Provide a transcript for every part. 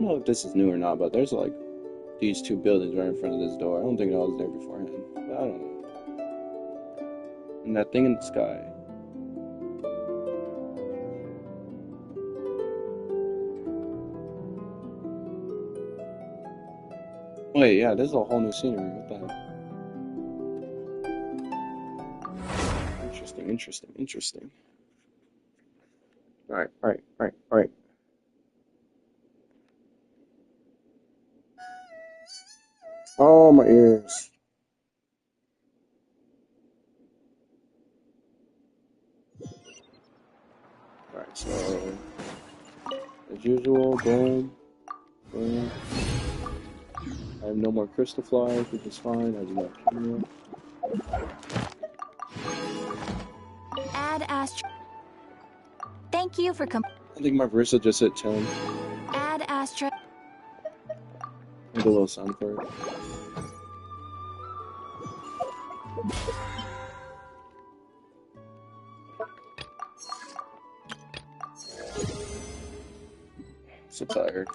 don't know if this is new or not, but there's like these two buildings right in front of this door. I don't think I was there beforehand, but I don't know. And that thing in the sky. Wait, yeah, this is a whole new scenery. What the hell? Interesting, interesting, interesting. Alright, alright, alright, alright. Oh, my ears. Alright, so as usual, boom, boom. I have no more crystal flies, which is fine. I do not care. Add Astro. Thank you for I think my Versa just hit 10. Add Astro. Make a little sound for it. So tired.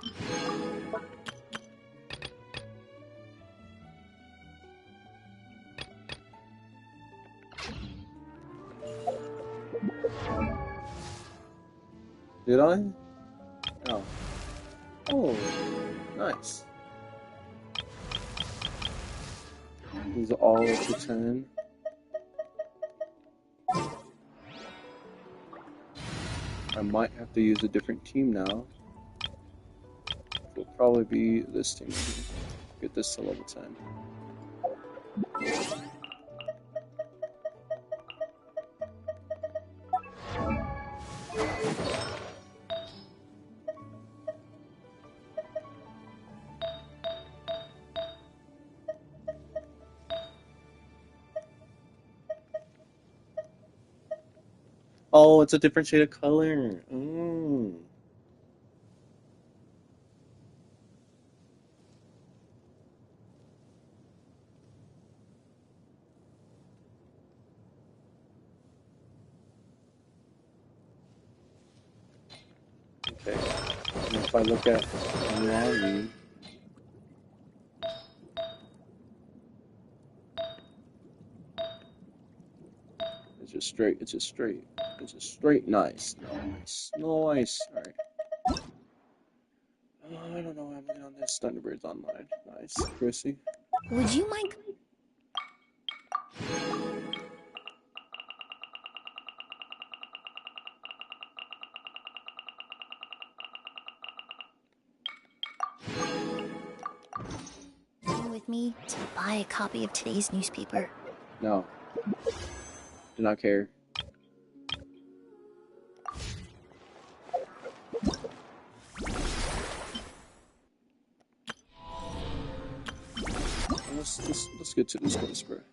Did I? Oh. Oh, nice. These are all up to 10. I might have to use a different team now. It'll probably be this team. Get this to level 10. Oh, it's a different shade of color. Mm. Okay. And if I look at Nani, it's just straight. It's just straight. It's just straight. Nice. Nice. Nice. Alright. I don't know how I'm on this. Thunderbird's online. Nice. Chrissy. Would you mind? With me to buy a copy of today's newspaper? No. Do not care. Let's get to this whisper.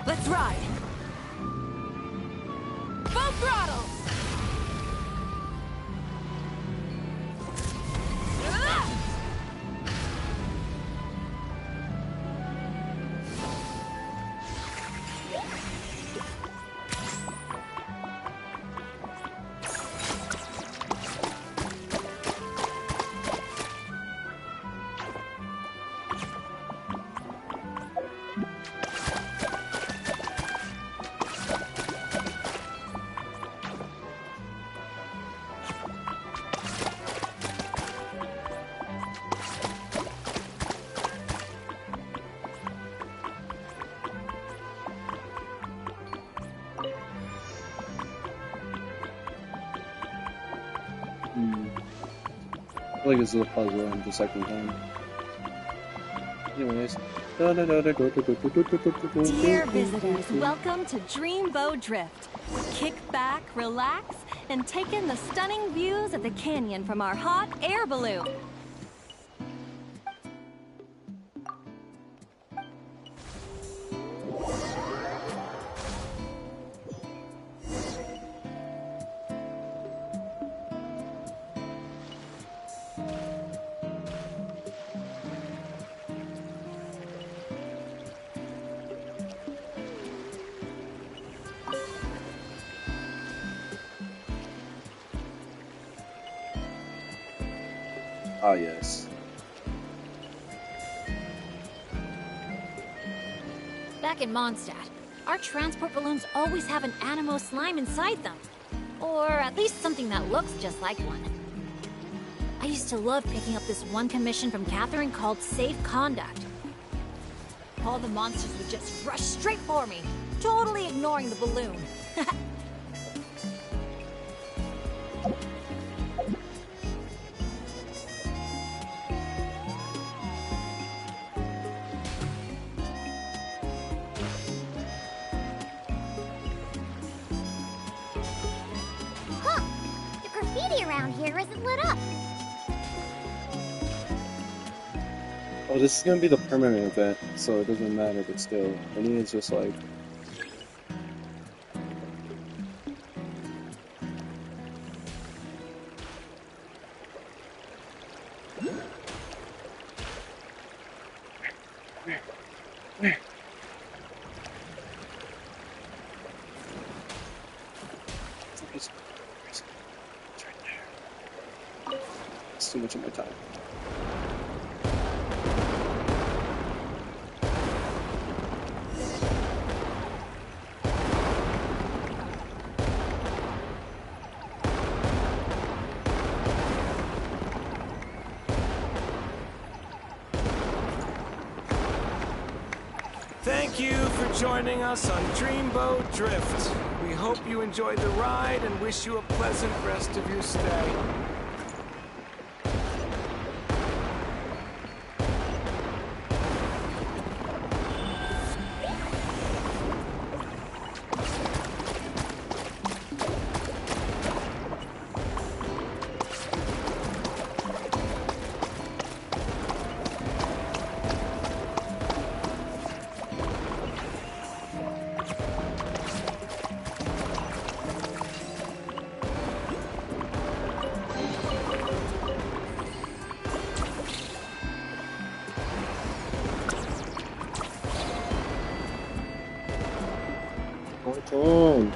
Let's ride! Full throttle! I feel like this is a puzzle in the second time. Anyways. Dear visitors, welcome to Dreamboat Drift. Kick back, relax, and take in the stunning views of the canyon from our hot air balloon. Ah, yes. Back in Mondstadt, our transport balloons always have an animo slime inside them. Or at least something that looks just like one. I used to love picking up this one commission from Catherine called Safe Conduct. All the monsters would just rush straight for me, totally ignoring the balloon. Huh! The graffiti around here isn't lit up. Oh, this is gonna be the permanent event, so it doesn't matter, but still. I think it's just like... It's too much of my time. Thank you for joining us on Dreamboat Drift. We hope you enjoyed the ride and wish you a pleasant rest of your stay. What's on?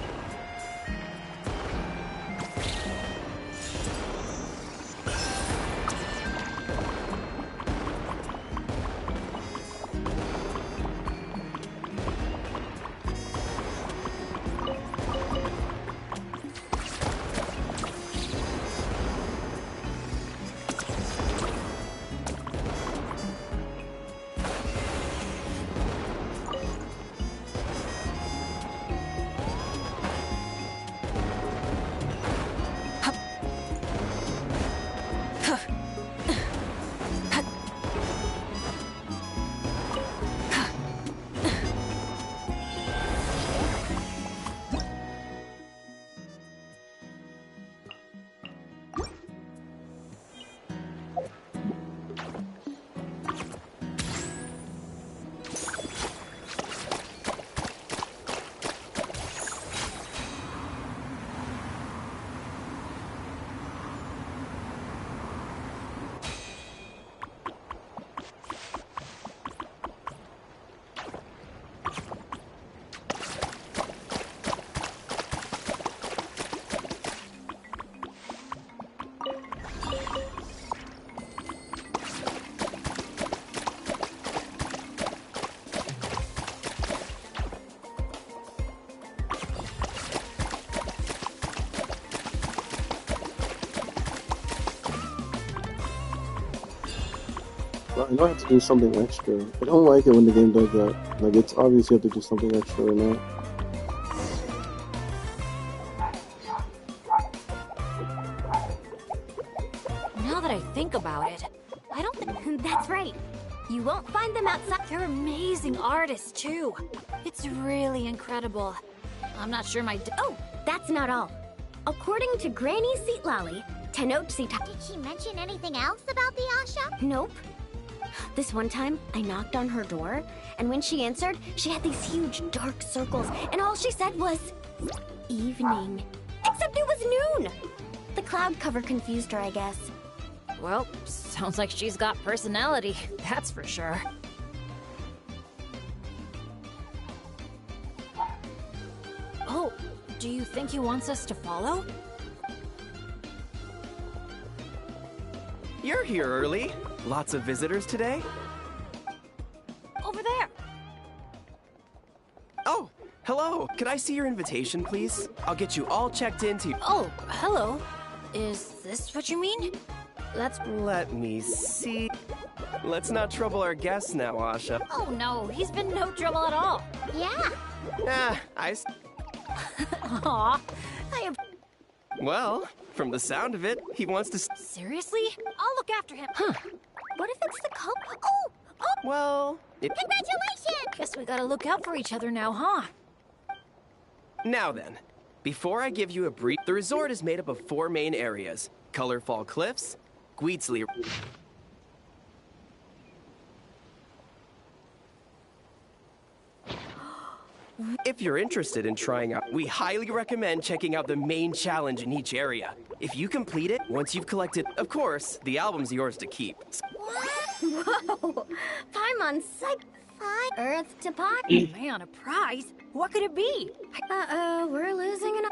I know I have to do something extra. I don't like it when the game does that. Like, it's obvious you have to do something extra or not. Now that I think about it, I don't think... That's right. You won't find them outside. They're amazing artists, too. It's really incredible. I'm not sure my... Oh, that's not all. According to Granny Seatlally, Did she mention anything else about the Asha? Nope. This one time, I knocked on her door, and when she answered, she had these huge dark circles, and all she said was, evening. Except it was noon! The cloud cover confused her, I guess. Well, sounds like she's got personality, that's for sure. Oh, do you think he wants us to follow? you're here early. Lots of visitors today? Over there. Oh, hello. Could I see your invitation, please? I'll get you all checked into... Oh, hello. Is this what you mean? Let me see. Let's not trouble our guests now, Asha. Oh no, he's been no trouble at all. Yeah. Aw, I am... Well, from the sound of it, he wants to... Seriously? I'll look after him. Huh. What if it's the cult? Oh! Well, Congratulations! Guess we gotta look out for each other now, huh? Now then, before I give you a brief, the resort is made up of 4 main areas. Colorful Cliffs, Gweetsley... If you're interested in trying out, we highly recommend checking out the main challenge in each area. If you complete it, once you've collected, of course, the album's yours to keep. Whoa! Paimon psych... Earth to pot? Man, a prize? What could it be? Uh-oh, we're losing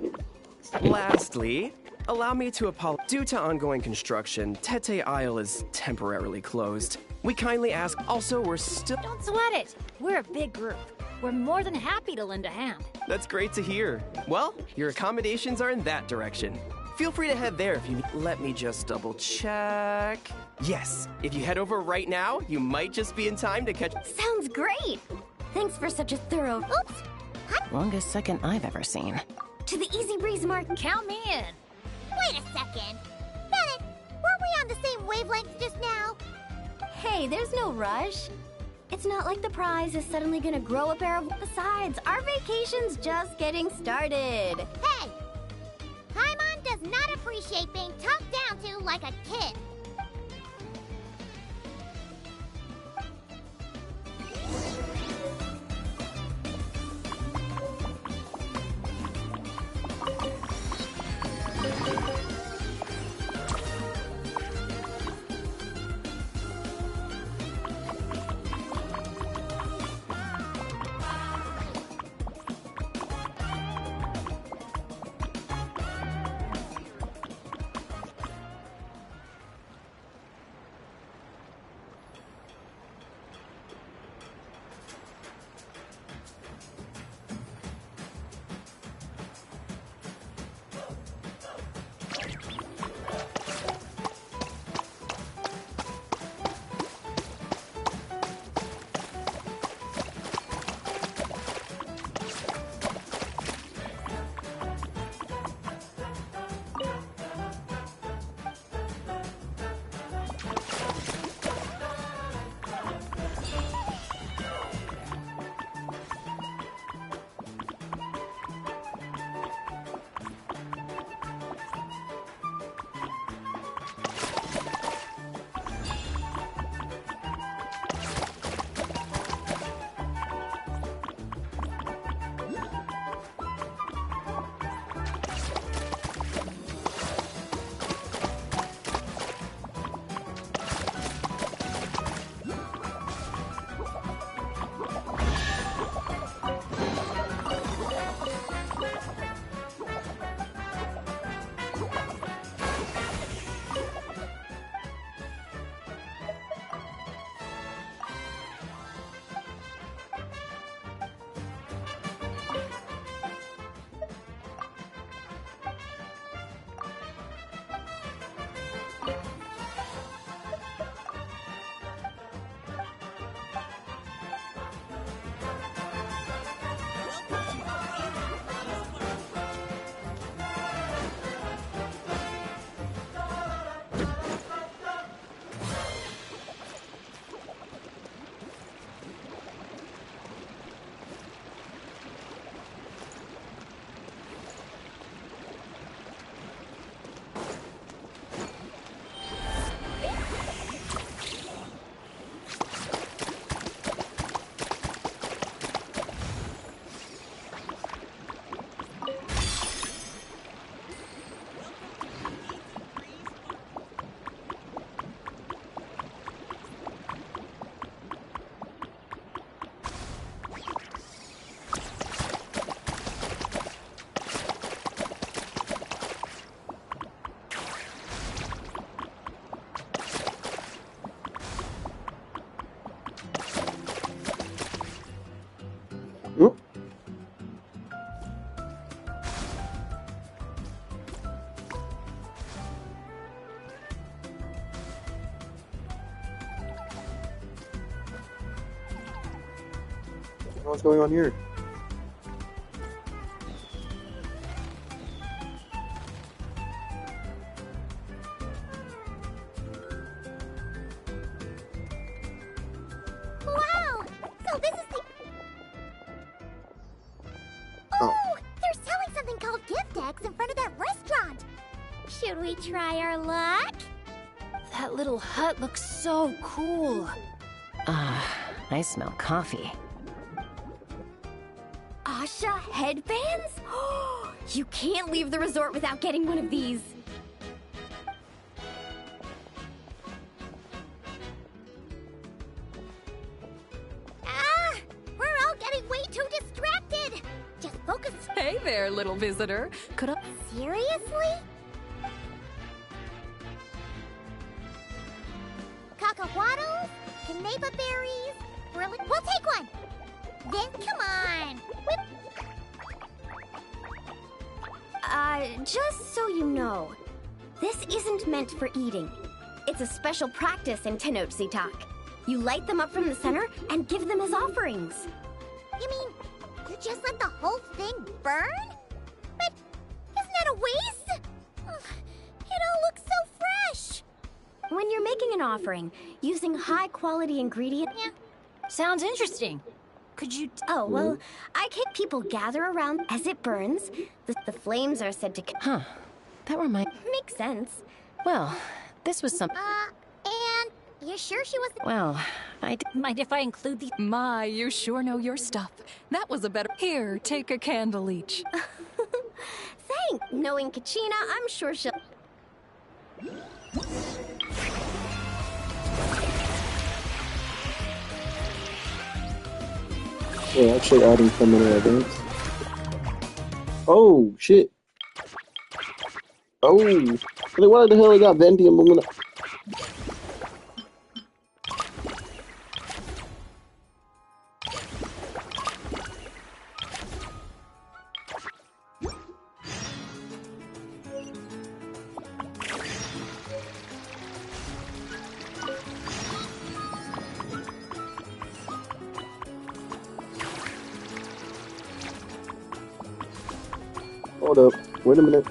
an... Lastly, allow me to apologize. Due to ongoing construction, Tete Isle is temporarily closed. We kindly ask, also, we're still... Don't sweat it. We're a big group. We're more than happy to lend a hand. That's great to hear. Well, your accommodations are in that direction. Feel free to head there if you need. Let me just double check. Yes, if you head over right now, you might just be in time to catch... Sounds great! Thanks for such a thorough... Oops! Longest second I've ever seen. To the Easy Breeze mark. Count me in. Wait a second. Bennett, weren't we on the same wavelength just now? Hey, there's no rush. It's not like the prize is suddenly gonna grow a pair of... Besides, our vacation's just getting started. Hey! Paimon does not appreciate being talked down to like a kid. What's going on here? Wow! So this is the... Oh. Oh! They're selling something called gift eggs in front of that restaurant! Should we try our luck? That little hut looks so cool. I smell coffee. Asha headbands? You can't leave the resort without getting one of these. Ah! We're all getting way too distracted! Just focus... Hey there, little visitor. Could I... Seriously? Cacahuatos? Caneva berries? Really? We'll take one! Then come on! Whip. Just so you know, this isn't meant for eating. It's a special practice in Tenochtitlan. You light them up from the center and give them as offerings. You mean, you just let the whole thing burn? But isn't that a waste? Ugh, it all looks so fresh! When you're making an offering, using high-quality ingredients... Yeah. Sounds interesting. Could you... Oh, well, I can people gather around as it burns. The flames are said to... Huh. That reminds... Makes sense. Well, this was some... And you sure she was... Well, Mind if I include the... My, you sure know your stuff. That was a better... Here, take a candle each. Thanks. Knowing Kachina, I'm sure she'll... We're actually adding feminine events. Oh, shit. Oh. Like, why the hell I got Venti and Lumina? Hold up. Wait a minute.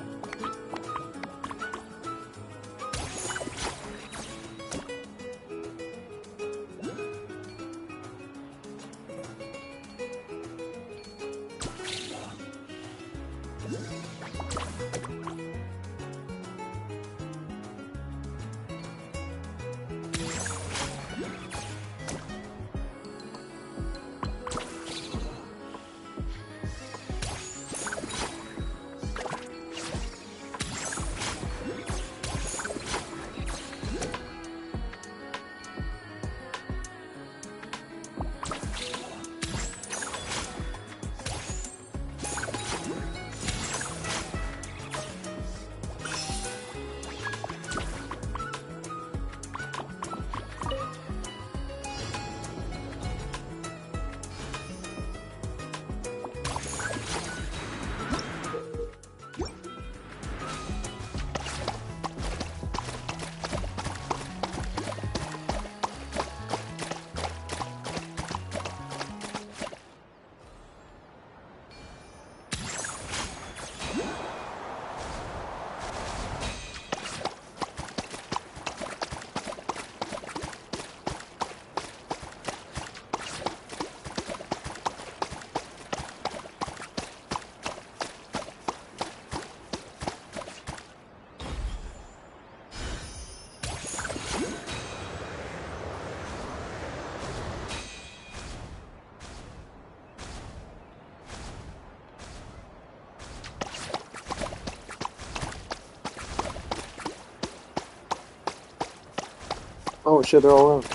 Oh shit, they're all around.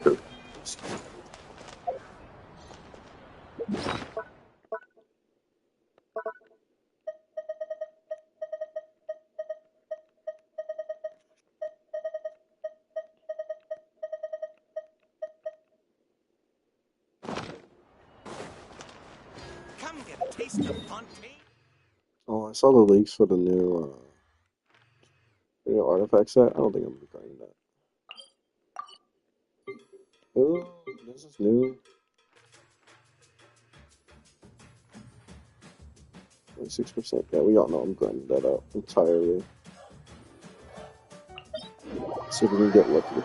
Come get a taste of Fontaine. Oh, I saw the leaks for the new artifact set. I don't think I'm regretting that. Oh, this is new. 26%. Yeah, we all know I'm grinding that out entirely. See if we can get lucky.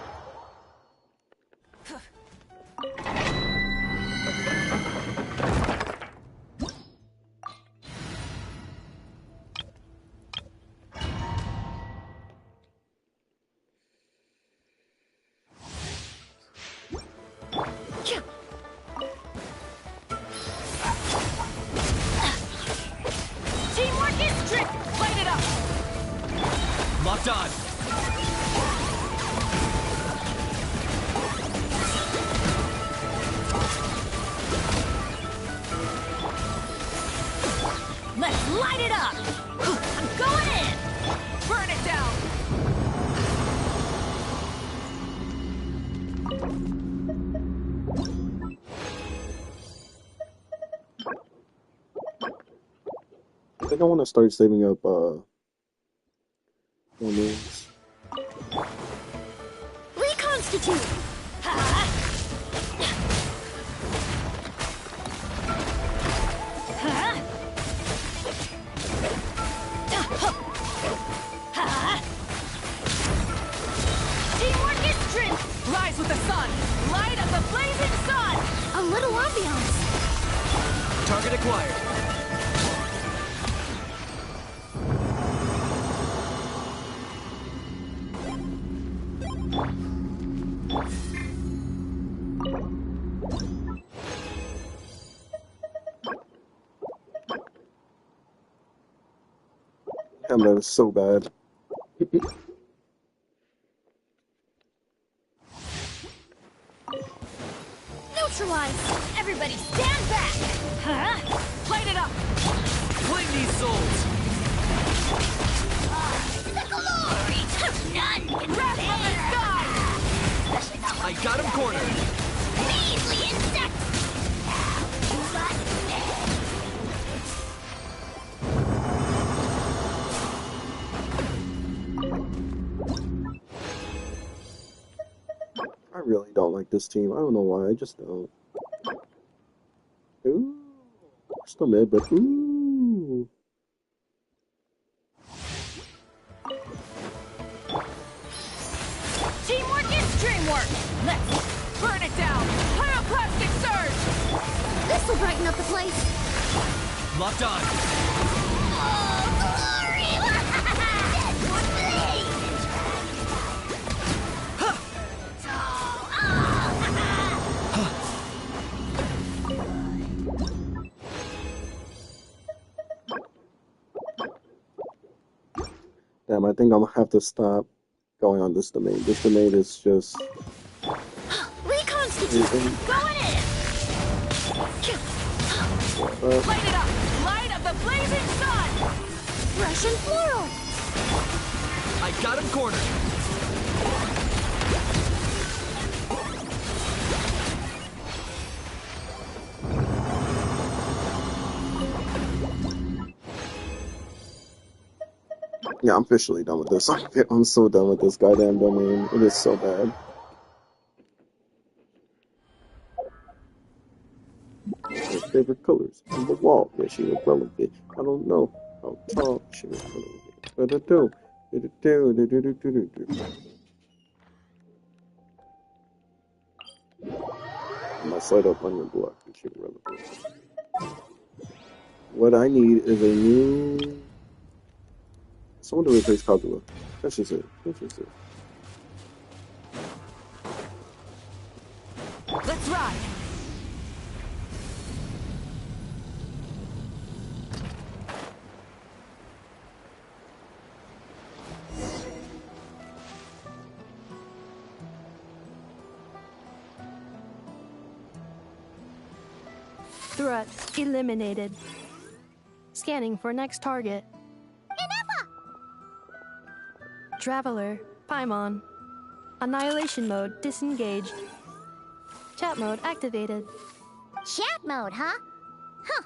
Teamwork is trick! Light it up! Locked on. Let's light it up! I'm going in! Burn it down! I think I want to start saving up moons. Reconstitute! Teamwork is strength! Rise with the sun! Light of the blazing sun! A little ambiance. Target acquired. Damn, that is so bad. Neutralize! Everybody stand back! Light it up! Claim these souls. The glory! None can Wrath from the sky! Especially not I got him cornered. measly insect! I really don't like this team. I don't know why. I just don't. Ooh, still mid, but ooh. Teamwork is dreamwork! Let's burn it down! Pyroclastic surge! This will brighten up the place. Locked on. Damn, I think I'm gonna have to stop going on this domain. This domain is just. Reconstitute! Going in! Light it up! Light of the blazing sun! Fresh and floral! I got him cornered. Yeah, I'm officially done with this. I'm so done with this goddamn domain. It is so bad. Her favorite colors on the wall. Yeah, she was relevant. I don't know how tall she was relevant. But I do. I must light up on your block. She was relevant. What I need is a new. Someone to replace Kagura. That's just it. That's just it. Let's ride! Threat eliminated. Scanning for next target. Inefa! Traveler, Paimon. Annihilation mode disengaged. Chat mode activated. Chat mode, huh? Huh.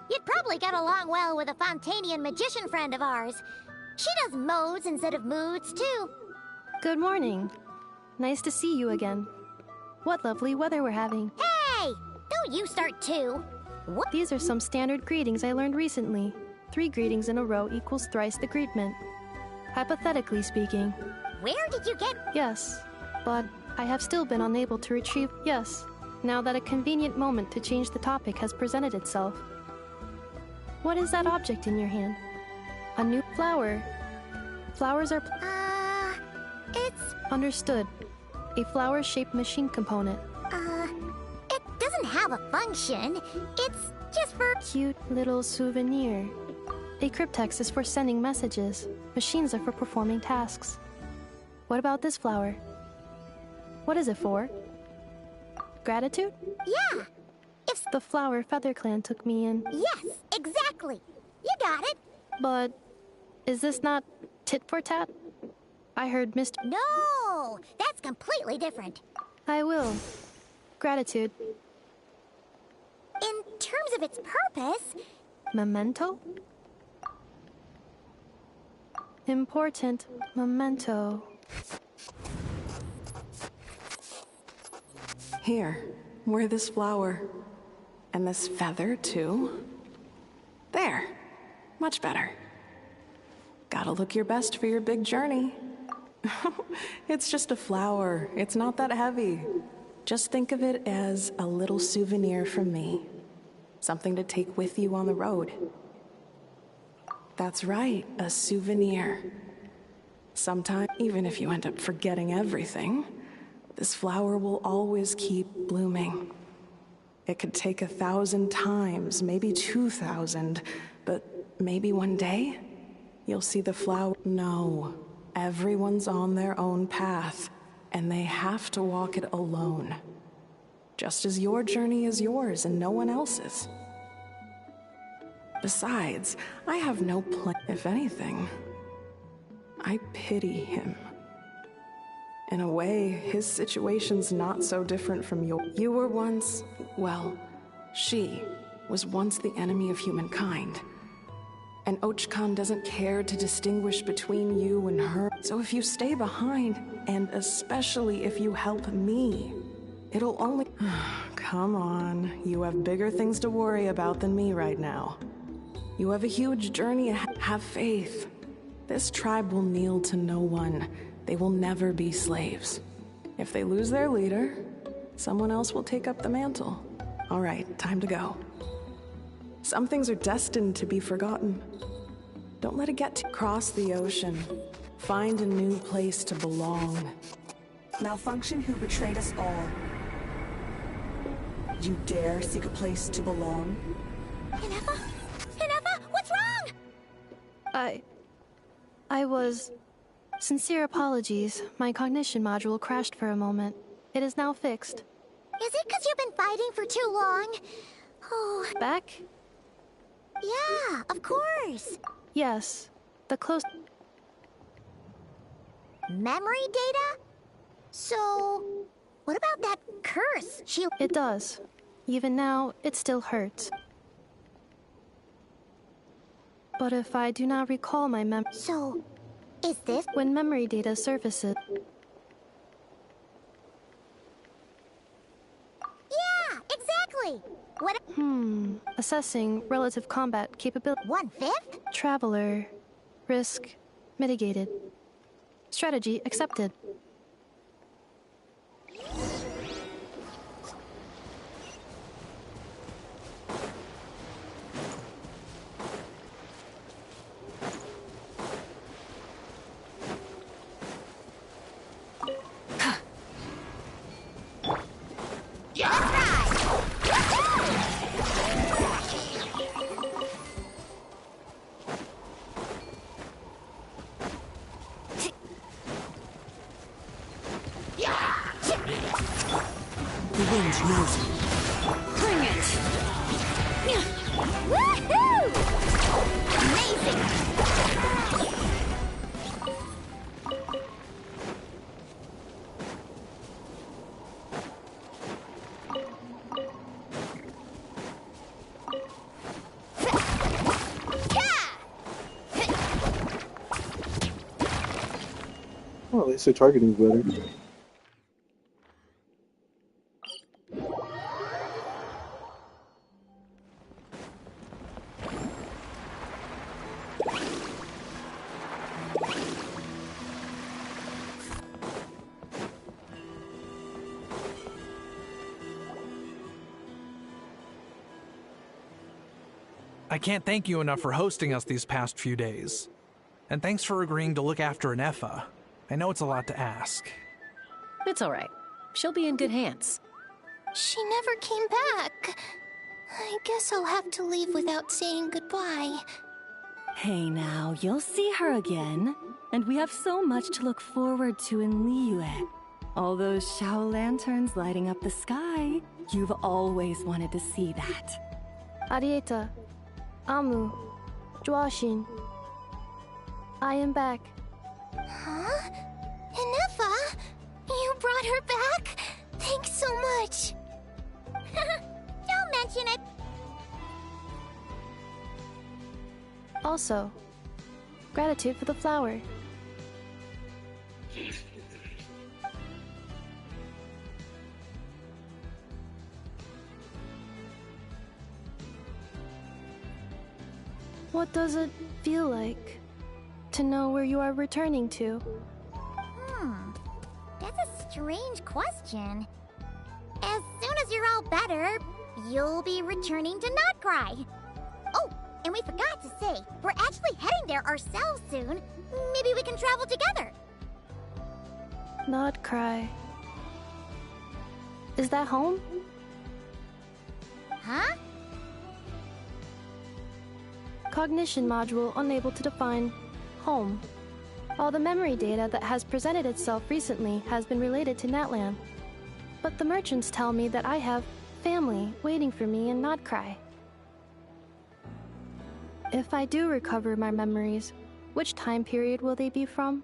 You'd probably get along well with a Fontanian magician friend of ours. She does modes instead of moods, too. Good morning. Nice to see you again. What lovely weather we're having. Hey! Don't you start too. What? These are some standard greetings I learned recently. 3 greetings in a row equals thrice the greetment. Hypothetically speaking. Where did you get... Yes, but I have still been unable to retrieve... Yes, now that a convenient moment to change the topic has presented itself. What is that object in your hand? A new flower. Flowers are... It's... Understood. A flower-shaped machine component. It doesn't have a function. It's just for... Cute little souvenir. A cryptex is for sending messages. Machines are for performing tasks. What about this flower? What is it for? Gratitude? Yeah. If... The flower Feather Clan took me in. Yes, exactly. You got it. But is this not tit for tat? I heard Mr. No, that's completely different. I will. Gratitude. In terms of its purpose... Memento? Important memento. Here, wear this flower. And this feather, too. There. Much better. Gotta look your best for your big journey. It's just a flower. It's not that heavy. Just think of it as a little souvenir from me. Something to take with you on the road. That's right, a souvenir. Sometime, even if you end up forgetting everything, this flower will always keep blooming. It could take 1,000 times, maybe 2,000, but maybe one day, you'll see the flower. No, everyone's on their own path, and they have to walk it alone. Just as your journey is yours and no one else's. Besides, I have no plan. If anything, I pity him. In a way, his situation's not so different from yours. You were once, well, she was once the enemy of humankind. And Ochkan doesn't care to distinguish between you and her. So if you stay behind, and especially if you help me, it'll only... Come on, you have bigger things to worry about than me right now. You have a huge journey ahead. Have faith. This tribe will kneel to no one. They will never be slaves. If they lose their leader, someone else will take up the mantle. All right, time to go. Some things are destined to be forgotten. Don't let it get to cross the ocean. Find a new place to belong. Malfunction who betrayed us all. You dare seek a place to belong? Inefa? Inefa, what's wrong? I was... Sincere apologies. My cognition module crashed for a moment. It is now fixed. Is it because you've been fighting for too long? Oh... Back? Yeah, of course. Yes. The close... Memory data? So... what about that curse? It does. Even now, it still hurts. But if I do not recall my So... is this... When memory data surfaces... Yeah, exactly! What... Assessing relative combat capability. 1/5? Traveler. Risk mitigated. Strategy accepted. The wind knows you. Bring it! Oh, at least the targeting's better. I can't thank you enough for hosting us these past few days. And thanks for agreeing to look after an Effa. I know it's a lot to ask. It's all right. She'll be in good hands. She never came back. I guess I'll have to leave without saying goodbye. Hey now, you'll see her again. And we have so much to look forward to in Liyue. All those Shao lanterns lighting up the sky. You've always wanted to see that. Arieta, Amu, Joashin. I am back. Huh? Inefa? You brought her back? Thanks so much. Don't mention it. Also, gratitude for the flower. What does it feel like to know where you are returning to? That's a strange question. As soon as you're all better, you'll be returning to Notcry. Oh, and we forgot to say, we're actually heading there ourselves soon. Maybe we can travel together. Not cry. Is that home? Huh? Cognition module unable to define home. All the memory data that has presented itself recently has been related to Natlan. But the merchants tell me that I have family waiting for me in Notcry. If I do recover my memories, which time period will they be from?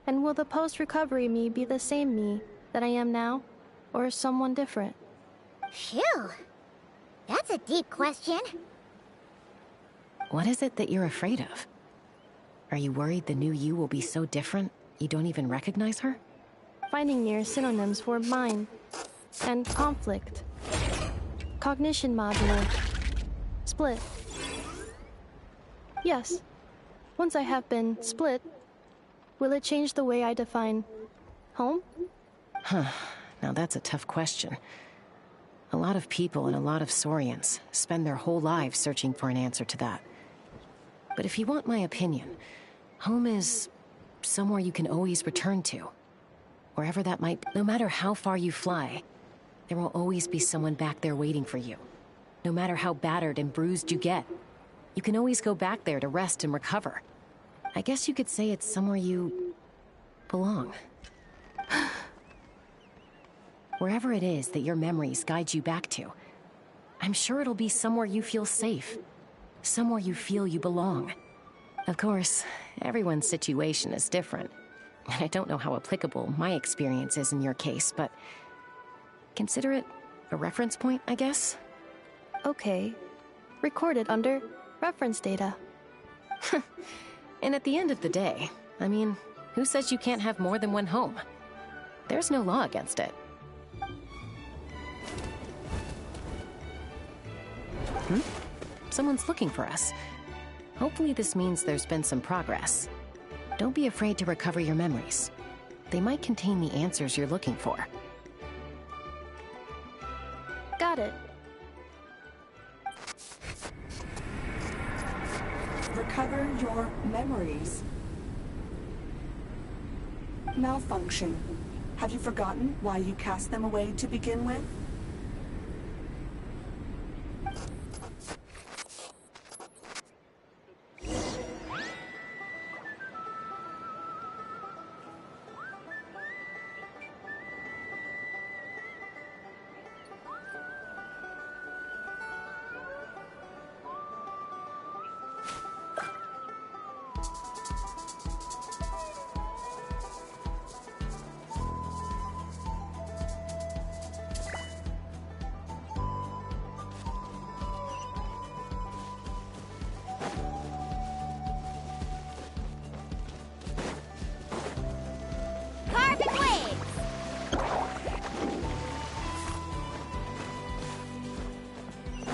And will the post-recovery me be the same me that I am now, or someone different? Phew. That's a deep question. What is it that you're afraid of? Are you worried the new you will be so different you don't even recognize her? Finding near synonyms for mind and conflict. Cognition module. Split. Yes. Once I have been split, will it change the way I define home? Huh. Now that's a tough question. A lot of people and a lot of Saurians spend their whole lives searching for an answer to that. But if you want my opinion, home is somewhere you can always return to. Wherever that might be. No matter how far you fly, there will always be someone back there waiting for you. No matter how battered and bruised you get, you can always go back there to rest and recover. I guess you could say it's somewhere you belong. Wherever it is that your memories guide you back to, I'm sure it'll be somewhere you feel safe. Somewhere you feel you belong. Of course, everyone's situation is different. And I don't know how applicable my experience is in your case, but consider it a reference point, I guess? Okay. Recorded under reference data. And at the end of the day, I mean, who says you can't have more than one home? There's no law against it. Someone's looking for us. Hopefully this means there's been some progress. Don't be afraid to recover your memories. They might contain the answers you're looking for. Got it. Recover your memories. Malfunction. Have you forgotten why you cast them away to begin with?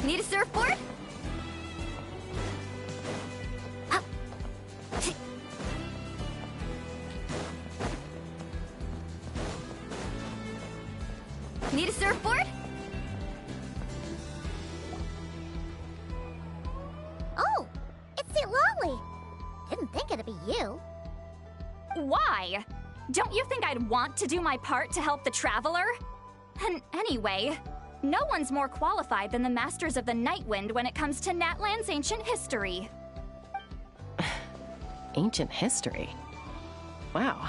Need a surfboard? Need a surfboard? Oh, it's St. Lolly. Didn't think it'd be you. Why? Don't you think I'd want to do my part to help the Traveler? And anyway, no one's more qualified than the Masters of the Nightwind when it comes to Natlan's ancient history. Ancient history? Wow.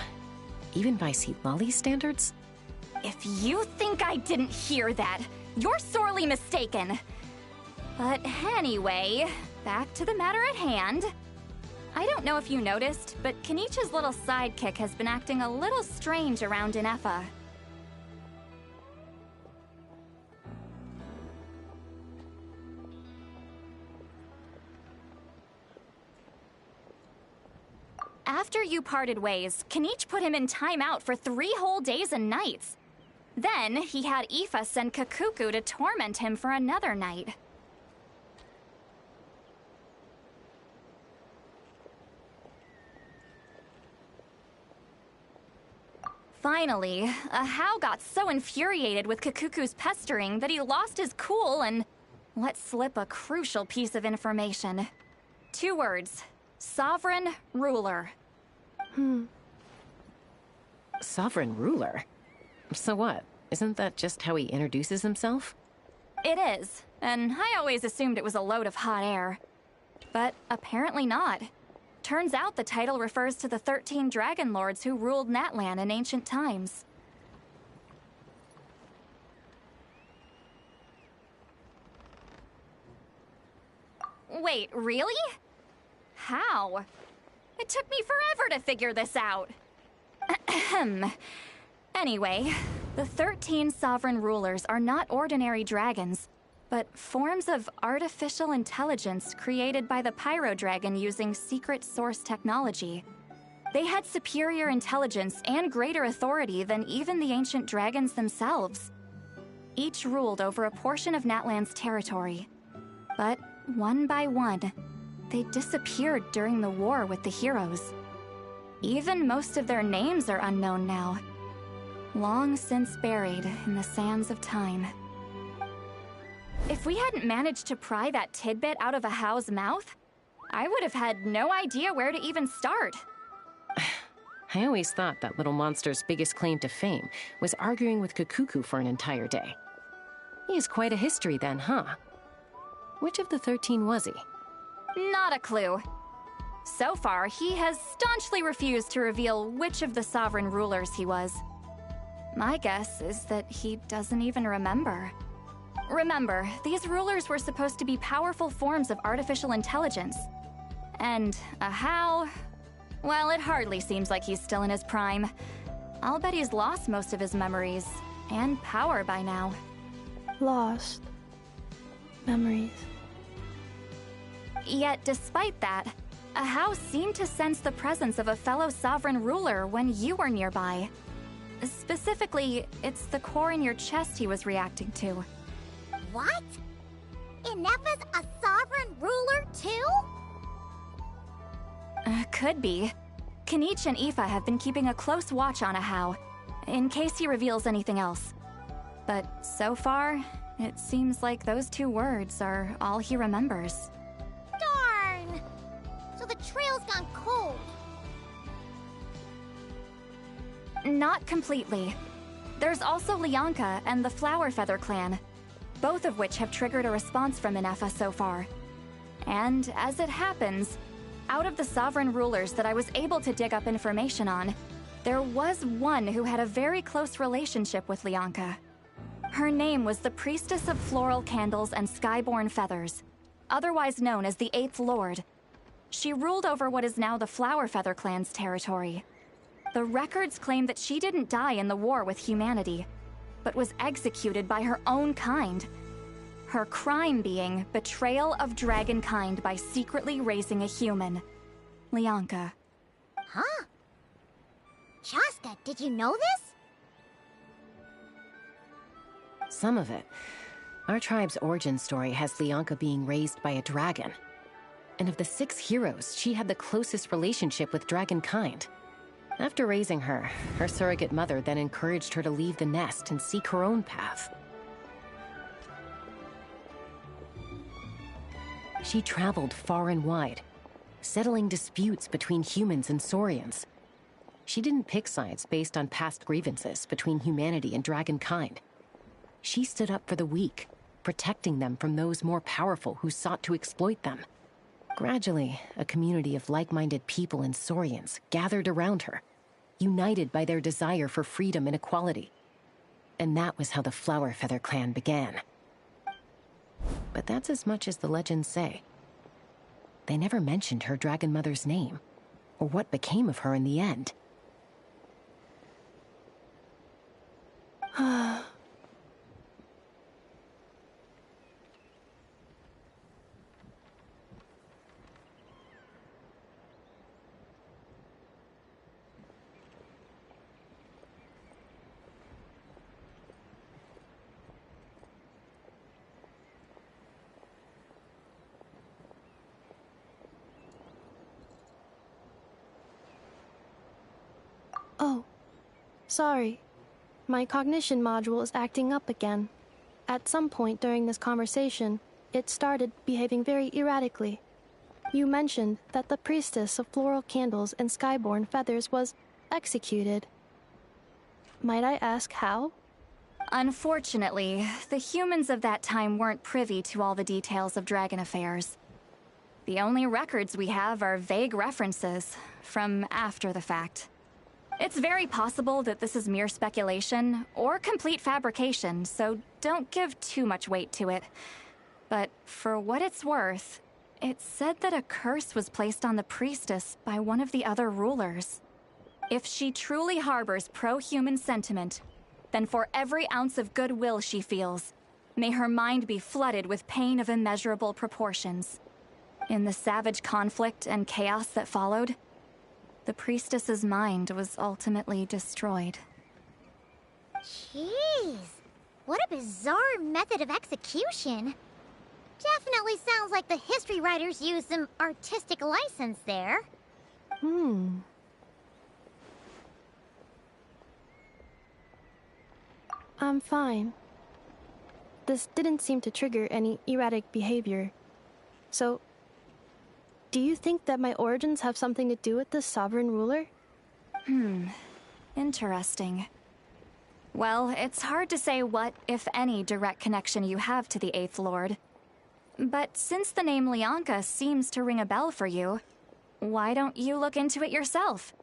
Even by St. Lolly's standards? If you think I didn't hear that, you're sorely mistaken. But anyway, back to the matter at hand. I don't know if you noticed, but Kenichi's little sidekick has been acting a little strange around Ineffa. After you parted ways, Kenich put him in timeout for 3 whole days and nights. Then, he had Aoife send Kakuku to torment him for another night. Finally, Ahau got so infuriated with Kakuku's pestering that he lost his cool and let slip a crucial piece of information. 2 words. Sovereign Ruler. Sovereign ruler? So what? Isn't that just how he introduces himself? It is, and I always assumed it was a load of hot air. But apparently not. Turns out the title refers to the 13 Dragon Lords who ruled Natlan in ancient times. Wait, really? How? It took me forever to figure this out. Ahem. Anyway, the 13 sovereign rulers are not ordinary dragons, but forms of artificial intelligence created by the Pyro Dragon using secret source technology. They had superior intelligence and greater authority than even the ancient dragons themselves. Each ruled over a portion of Natlan's territory. But one by one, they disappeared during the war with the heroes. Even most of their names are unknown now, long since buried in the sands of time. If we hadn't managed to pry that tidbit out of Ahau's mouth, I would have had no idea where to even start. I always thought that little monster's biggest claim to fame was arguing with Kakuku for an entire day. He has quite a history then, huh? Which of the 13 was he? Not a clue. So far, he has staunchly refused to reveal which of the sovereign rulers he was. My guess is that he doesn't even remember. Remember, these rulers were supposed to be powerful forms of artificial intelligence. And Ahau, well, it hardly seems like he's still in his prime. I'll bet he's lost most of his memories and power by now. Lost. Memories. Yet, despite that, Ahau seemed to sense the presence of a fellow sovereign ruler when you were nearby. Specifically, it's the core in your chest he was reacting to. What? Ineffa's a sovereign ruler too? Could be. Kenich and Aoife have been keeping a close watch on Ahau, in case he reveals anything else. But so far, it seems like those 2 words are all he remembers. Darn! So the trail's gone cold. Not completely. There's also Lianka and the Flower Feather clan, both of which have triggered a response from Ineffa so far. And as it happens, out of the sovereign rulers that I was able to dig up information on, there was one who had a very close relationship with Lianka. Her name was the Priestess of Floral Candles and Skyborn Feathers, otherwise known as the 8th Lord. She ruled over what is now the Flower Feather clan's territory. The records claim that she didn't die in the war with humanity, but was executed by her own kind. Her crime being betrayal of dragonkind by secretly raising a human. Lianka. Huh? Shasta, did you know this? Some of it. Our tribe's origin story has Leonka being raised by a dragon. And of the 6 heroes, she had the closest relationship with dragonkind. After raising her, her surrogate mother then encouraged her to leave the nest and seek her own path. She traveled far and wide, settling disputes between humans and Saurians. She didn't pick sides based on past grievances between humanity and dragonkind. She stood up for the weak, protecting them from those more powerful who sought to exploit them. Gradually, a community of like-minded people and Saurians gathered around her, united by their desire for freedom and equality. And that was how the Flower Feather clan began. But that's as much as the legends say. They never mentioned her dragon mother's name, or what became of her in the end. Oh, sorry. My cognition module is acting up again. At some point during this conversation, it started behaving very erratically. You mentioned that the priestess of floral candles and skyborn feathers was executed. Might I ask how? Unfortunately, the humans of that time weren't privy to all the details of dragon affairs. The only records we have are vague references from after the fact. It's very possible that this is mere speculation or complete fabrication, so don't give too much weight to it. But for what it's worth, it's said that a curse was placed on the priestess by one of the other rulers. If she truly harbors pro-human sentiment, then for every ounce of goodwill she feels, may her mind be flooded with pain of immeasurable proportions. In the savage conflict and chaos that followed, the priestess's mind was ultimately destroyed. Jeez, what a bizarre method of execution. Definitely sounds like the history writers used some artistic license there. I'm fine. This didn't seem to trigger any erratic behavior. So, do you think that my origins have something to do with this sovereign ruler? Interesting. Well, it's hard to say what, if any, direct connection you have to the Eighth Lord. But since the name Leonka seems to ring a bell for you, why don't you look into it yourself?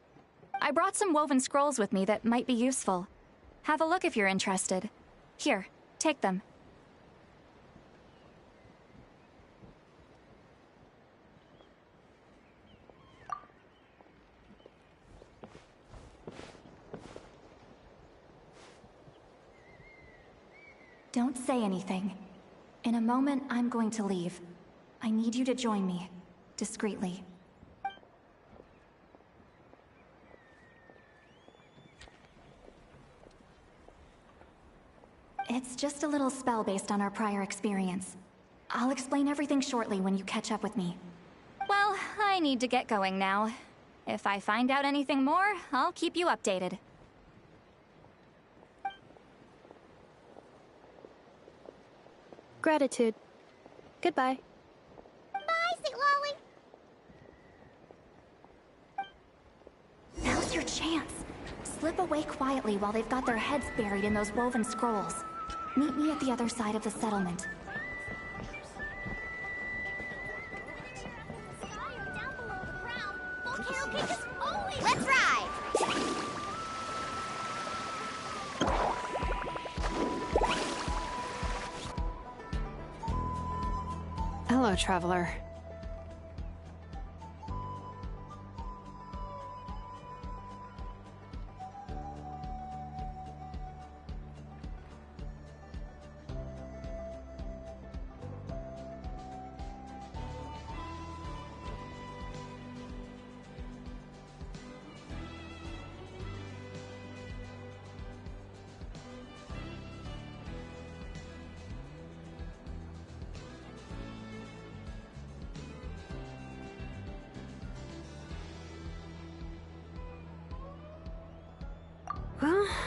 I brought some woven scrolls with me that might be useful. Have a look if you're interested. Here, take them. Don't say anything. In a moment, I'm going to leave. I need you to join me, discreetly. It's just a little spell based on our prior experience. I'll explain everything shortly when you catch up with me. Well, I need to get going now. If I find out anything more, I'll keep you updated. Gratitude. Goodbye. Bye, Sweet Lolly. Now's your chance. Slip away quietly while they've got their heads buried in those woven scrolls. Meet me at the other side of the settlement. Let's ride! Hello, traveler.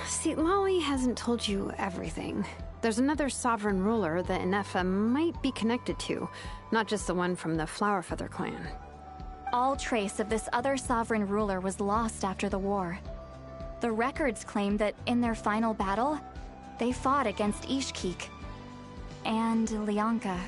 see, Lolly hasn't told you everything. There's another sovereign ruler that Inefa might be connected to, not just the one from the Flower Feather clan. All trace of this other sovereign ruler was lost after the war. The records claim that in their final battle, they fought against Ishkik and Lyanka.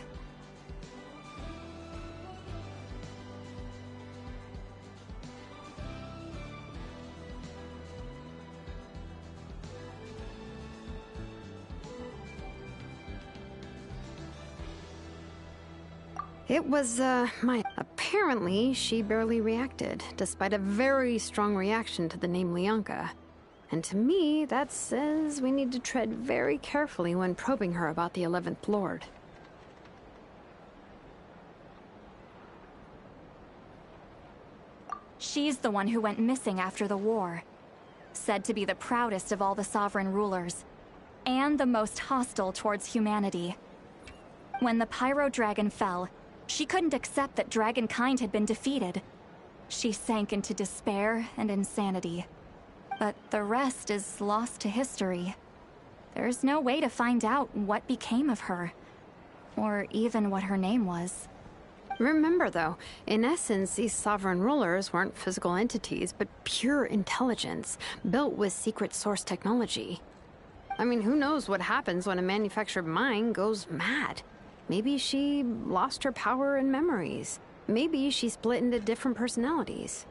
It was, Apparently, she barely reacted, despite a very strong reaction to the name Lyanka. And to me, that says we need to tread very carefully when probing her about the 11th Lord. She's the one who went missing after the war. Said to be the proudest of all the sovereign rulers, and the most hostile towards humanity. When the Pyro Dragon fell, she couldn't accept that dragonkind had been defeated. She sank into despair and insanity. But the rest is lost to history. There's no way to find out what became of her, or even what her name was. Remember, though, in essence, these sovereign rulers weren't physical entities, but pure intelligence, built with secret source technology. I mean, who knows what happens when a manufactured mind goes mad? Maybe she lost her power and memories. Maybe she split into different personalities.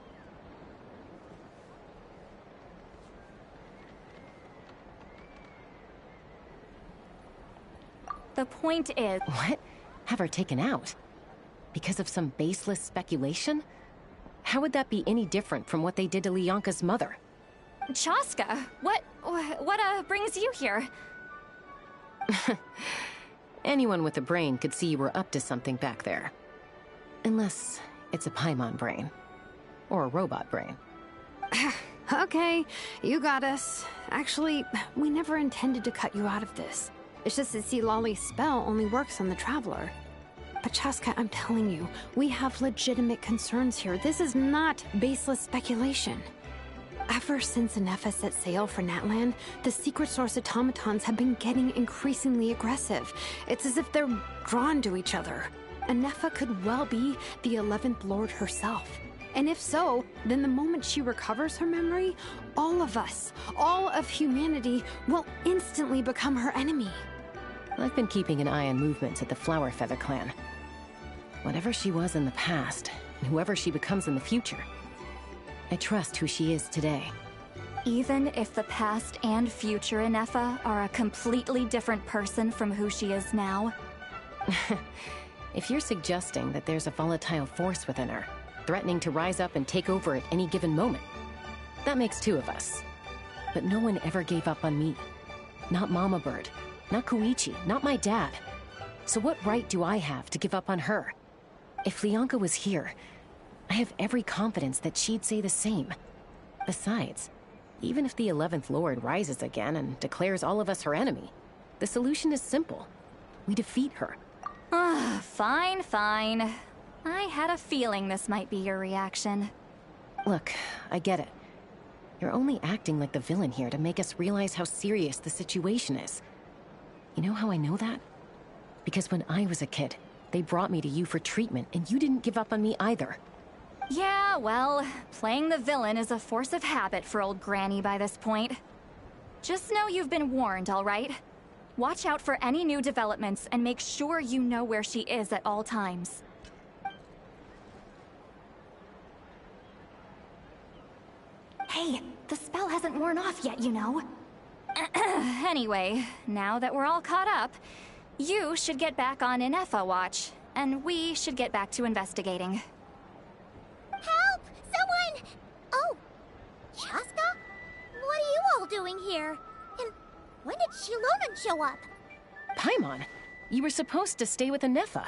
The point is... What? Have her taken out? Because of some baseless speculation? How would that be any different from what they did to Lyanka's mother? Chaska, what brings you here? Anyone with a brain could see you were up to something back there. Unless it's a Paimon brain. Or a robot brain. Okay, you got us. Actually, we never intended to cut you out of this. It's just that, see, Lolly's spell only works on the Traveler. But Chaska, I'm telling you, we have legitimate concerns here. This is not baseless speculation. Ever since Inefa set sail for Natlan, the secret source automatons have been getting increasingly aggressive. It's as if they're drawn to each other. Inefa could well be the 11th Lord herself. And if so, then the moment she recovers her memory, all of us, all of humanity, will instantly become her enemy. I've been keeping an eye on movements at the Flower Feather clan. Whatever she was in the past, and whoever she becomes in the future, I trust who she is today. Even if the past and future Inefa are a completely different person from who she is now? If you're suggesting that there's a volatile force within her, threatening to rise up and take over at any given moment, that makes two of us. But no one ever gave up on me. Not Mama Bird, not Koichi, not my dad. So what right do I have to give up on her? If Lyanka was here, I have every confidence that she'd say the same. Besides, even if the 11th Lord rises again and declares all of us her enemy, the solution is simple. We defeat her. Fine, fine. I had a feeling this might be your reaction. Look, I get it. You're only acting like the villain here to make us realize how serious the situation is. You know how I know that? Because when I was a kid, they brought me to you for treatment, and you didn't give up on me either. Yeah, well, playing the villain is a force of habit for old Granny by this point. Just know you've been warned, all right? Watch out for any new developments and make sure you know where she is at all times. Hey, the spell hasn't worn off yet, you know. Anyway, now that we're all caught up, you should get back on Inefa watch, and we should get back to investigating. Help! Someone! Oh, Chaska? What are you all doing here? And when did Shilonan show up? Paimon, you were supposed to stay with Inefa.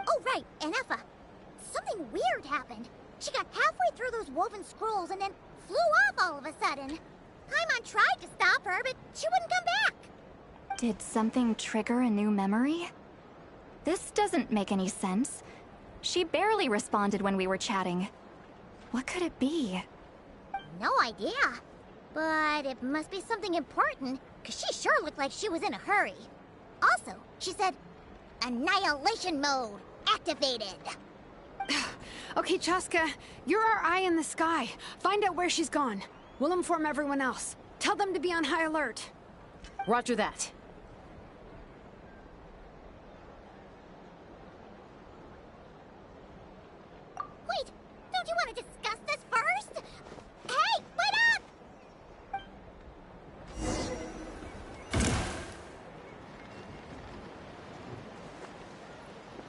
Oh, right, Inefa. Something weird happened. She got halfway through those woven scrolls and then flew off all of a sudden. Paimon tried to stop her, but she wouldn't come back. Did something trigger a new memory? This doesn't make any sense. She barely responded when we were chatting. What could it be? No idea. But it must be something important, because she sure looked like she was in a hurry. Also, she said, annihilation mode activated. Okay, Chaska, you're our eye in the sky. Find out where she's gone. We'll inform everyone else. Tell them to be on high alert. Roger that. Wait, don't you want to discuss this first? Hey, wait up!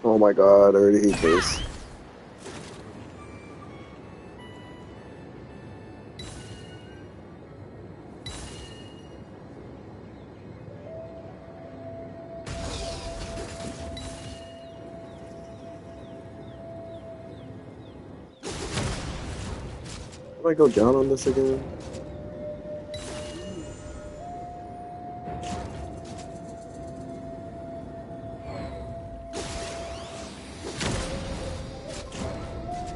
Oh my god, I already hate this. Do I go down on this again?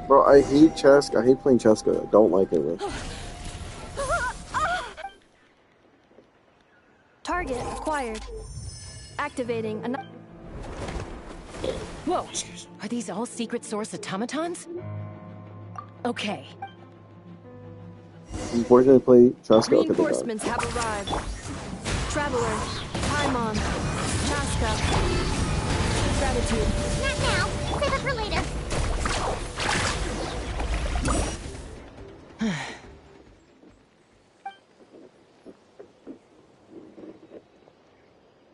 Bro, I hate Cheska. I hate playing Cheska. I don't like it. Bro. Target acquired. Activating another. Whoa! Are these all secret source automatons? Okay. Unfortunately, play Cheska. Okay, Reinforcements have arrived. Traveler, Paimon, Chaska. Gratitude. Not now. Save it for later.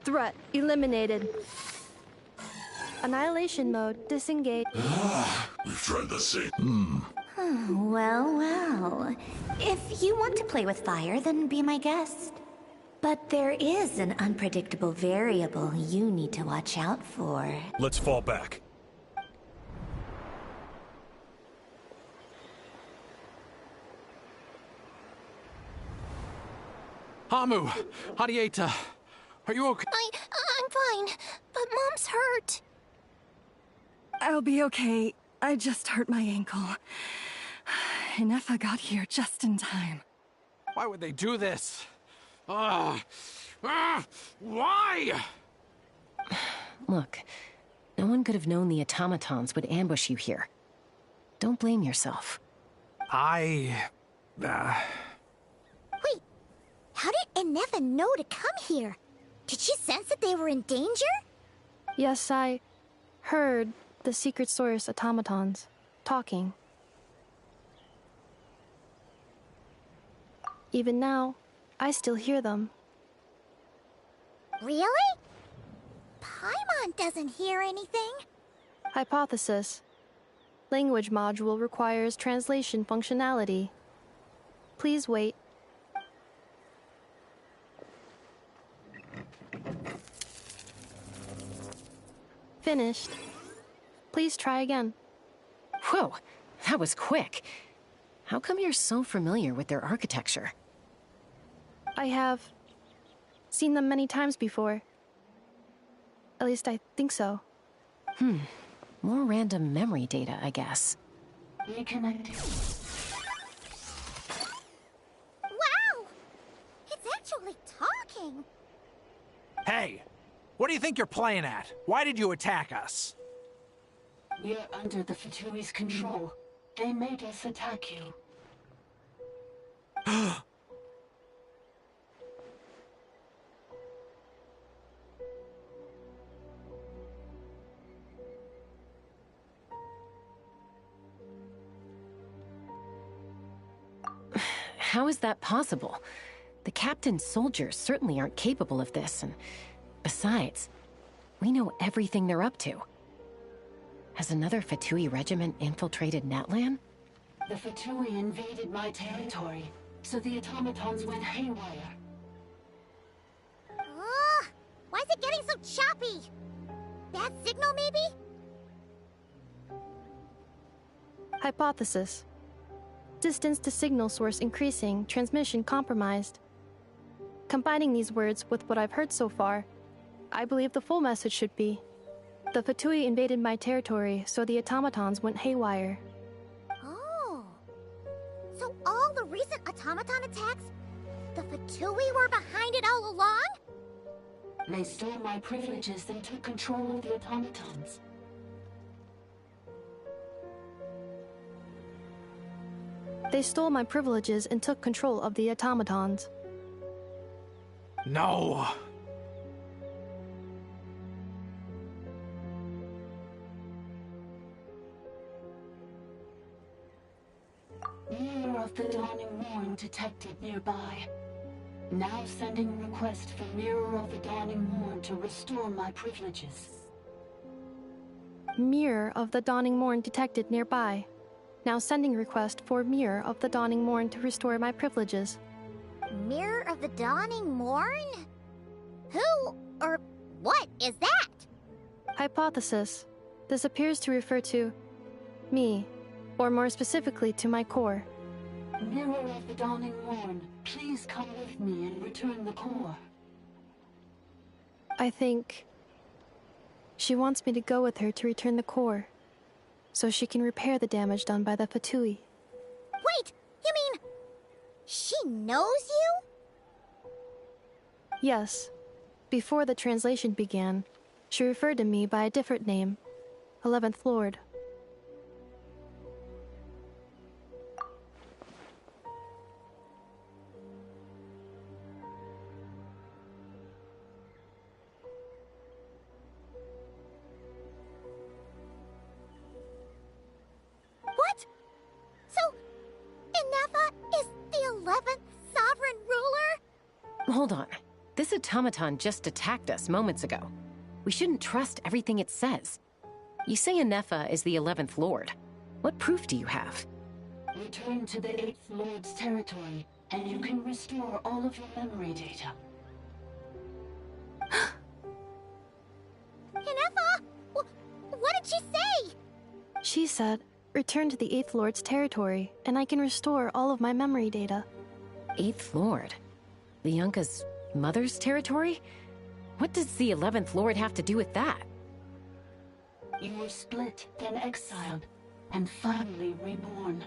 Threat eliminated. Annihilation mode disengaged. We've tried the same. Well, well. If you want to play with fire, then be my guest. But there is an unpredictable variable you need to watch out for. Let's fall back. Hamu, Hadieta, are you okay? I'm fine, but Mom's hurt. I'll be okay. I just hurt my ankle. Inefa got here just in time. Why would they do this? Why? Look, no one could have known the automatons would ambush you here. Don't blame yourself. Wait, how did Inefa know to come here? Did she sense that they were in danger? Yes, I heard the secret source automatons talking. Even now, I still hear them. Really? Paimon doesn't hear anything. Hypothesis. Language module requires translation functionality. Please wait. Finished. Please try again. Whoa, that was quick. How come you're so familiar with their architecture? I have seen them many times before. At least I think so. More random memory data, I guess. Reconnecting. Wow! It's actually talking. Hey, what do you think you're playing at? Why did you attack us? We're under the Fatui's control. They made us attack you. How is that possible? The captain's soldiers certainly aren't capable of this, and besides, we know everything they're up to. Has another Fatui regiment infiltrated Natlan? The Fatui invaded my territory, so the automatons went haywire. Why is it getting so choppy? Bad signal, maybe? Hypothesis. Distance to signal source increasing, transmission compromised. Combining these words with what I've heard so far, I believe the full message should be: the Fatui invaded my territory, so the automatons went haywire. Oh. So all the recent automaton attacks The Fatui were behind it all along? They stole my privileges and took control of the automatons. They stole my privileges and took control of the automatons. No! Mirror of the Dawning Morn detected nearby. Now sending request for Mirror of the Dawning Morn to restore my privileges. Mirror of the Dawning Morn detected nearby. Now sending request for Mirror of the Dawning Morn to restore my privileges. Mirror of the Dawning Morn? Who or what is that? Hypothesis. This appears to refer to me, or more specifically to my core. Mirror of the Dawning Morn, please come with me and return the core. I think she wants me to go with her to return the core, so she can repair the damage done by the Fatui. Wait, you mean she knows you? Yes. Before the translation began, she referred to me by a different name, 11th Lord. What? So, Inefa is the 11th sovereign ruler? Hold on. This automaton just attacked us moments ago. We shouldn't trust everything it says. You say Inefa is the 11th Lord. What proof do you have? Return to the 8th Lord's territory, and you can restore all of your memory data. Inefa? What did she say? She said, return to the 8th Lord's territory, and I can restore all of my memory data. 8th Lord? The Yunka's mother's territory? What does the 11th Lord have to do with that? You were split, then exiled, and finally reborn.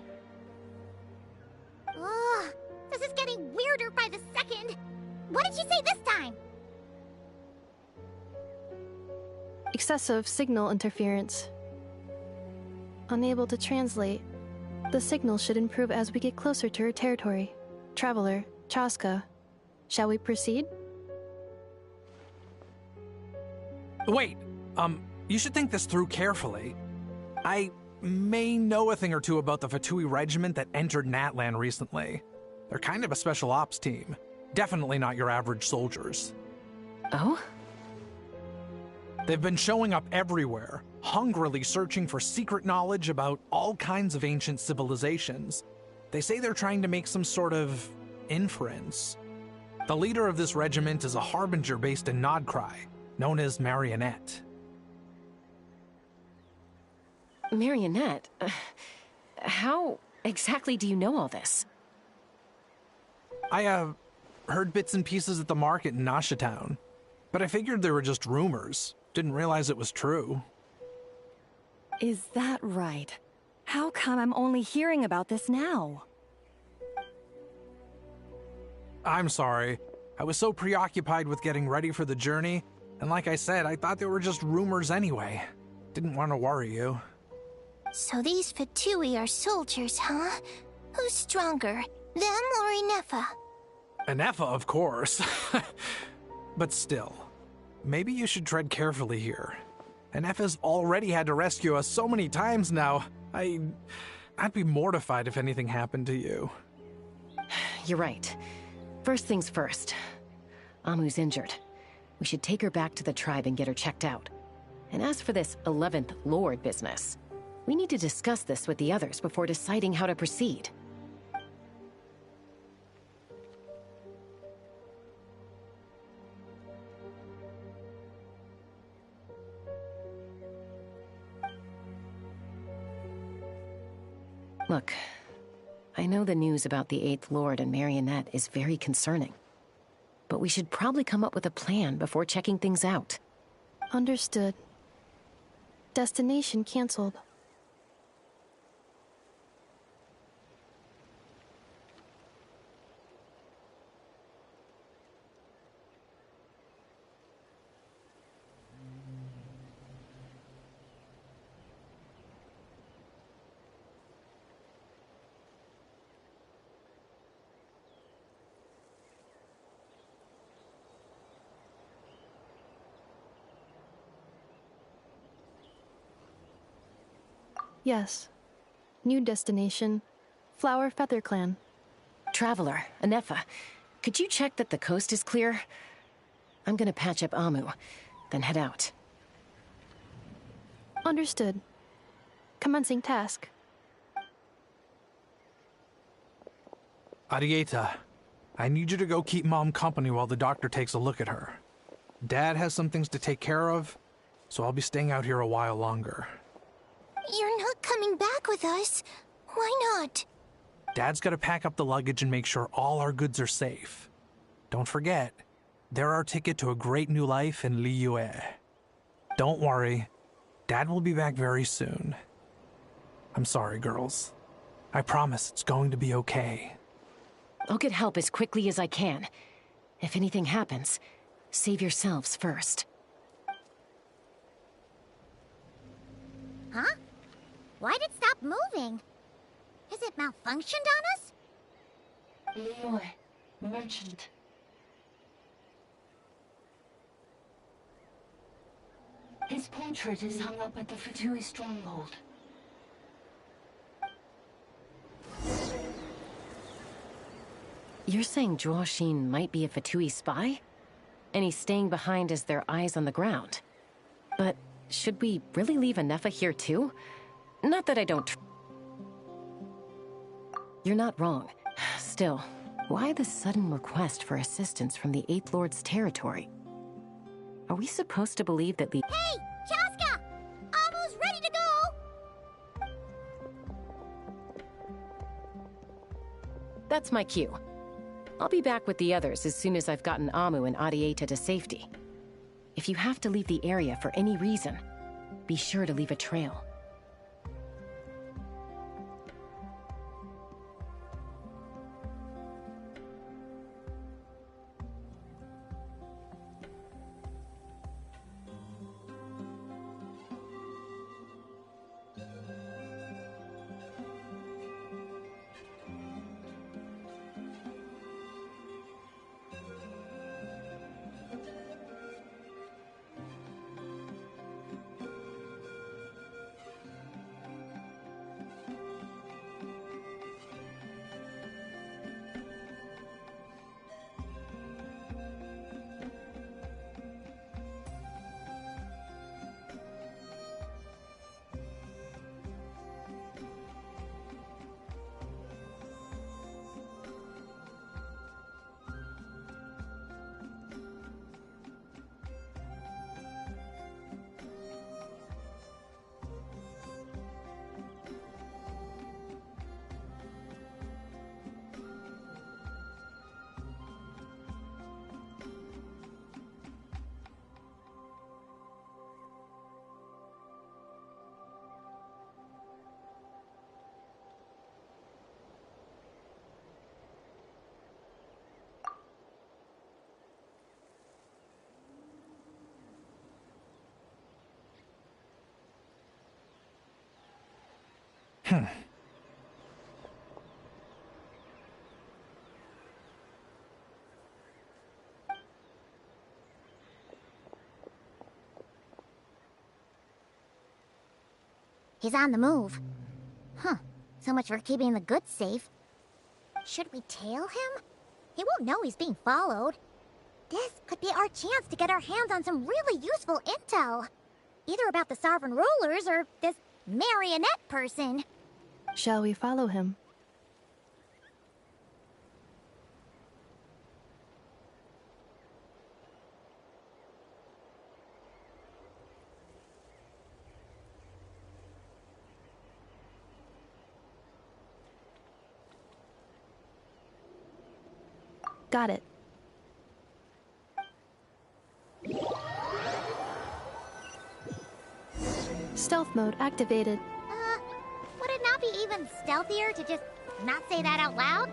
Ugh, this is getting weirder by the second. What did she say this time? Excessive signal interference. Unable to translate. The signal should improve as we get closer to her territory. Traveler, Chaska. Shall we proceed? Wait, you should think this through carefully. I may know a thing or two about the Fatui regiment that entered Natlan recently. They're kind of a special ops team. Definitely not your average soldiers. Oh? They've been showing up everywhere, hungrily searching for secret knowledge about all kinds of ancient civilizations. They say they're trying to make some sort of inference. The leader of this regiment is a harbinger based in Nodcry, known as Marionette. Marionette? How exactly do you know all this? I, heard bits and pieces at the market in Nasha Town, but I figured they were just rumors. Didn't realize it was true. Is that right? How come I'm only hearing about this now? I'm sorry. I was so preoccupied with getting ready for the journey, and like I said, I thought they were just rumors anyway. Didn't want to worry you. So these Fatui are soldiers, huh? Who's stronger, them or Inefa? Inefa, of course. But still, maybe you should tread carefully here. Inefa's already had to rescue us so many times now. I'd be mortified if anything happened to you. You're right. First things first. Amu's injured. We should take her back to the tribe and get her checked out. And as for this 11th Lord business, we need to discuss this with the others before deciding how to proceed. Look, I know the news about the 8th Lord and Marionette is very concerning, but we should probably come up with a plan before checking things out. Understood. Destination canceled. Yes. New destination, Flower Feather Clan. Traveler, Anefa, could you check that the coast is clear? I'm gonna patch up Amu, then head out. Understood. Commencing task. Arieta, I need you to go keep Mom company while the doctor takes a look at her. Dad has some things to take care of, so I'll be staying out here a while longer. You're not coming back with us. Why not? Dad's gotta pack up the luggage and make sure all our goods are safe. Don't forget, they're our ticket to a great new life in Liyue. Don't worry, Dad will be back very soon. I'm sorry, girls. I promise it's going to be okay. I'll get help as quickly as I can. If anything happens, save yourselves first. Huh? Why'd it stop moving? Has it malfunctioned on us? Liyue, merchant. His portrait is hung up at the Fatui stronghold. You're saying Zhuo might be a Fatui spy? And he's staying behind as their eyes on the ground. But should we really leave Anefa here too? Not that I don't... You're not wrong. Still, why the sudden request for assistance from the Eighth Lord's territory? Are we supposed to believe that Hey! Chaska! Almost ready to go! That's my cue. I'll be back with the others as soon as I've gotten Amu and Arieta to safety. If you have to leave the area for any reason, be sure to leave a trail. He's on the move. Huh. So much for keeping the goods safe. Should we tail him? He won't know he's being followed. This could be our chance to get our hands on some really useful intel. Either about the sovereign rulers or this marionette person. Shall we follow him? Got it. Stealth mode activated. Would it not be even stealthier to just not say that out loud?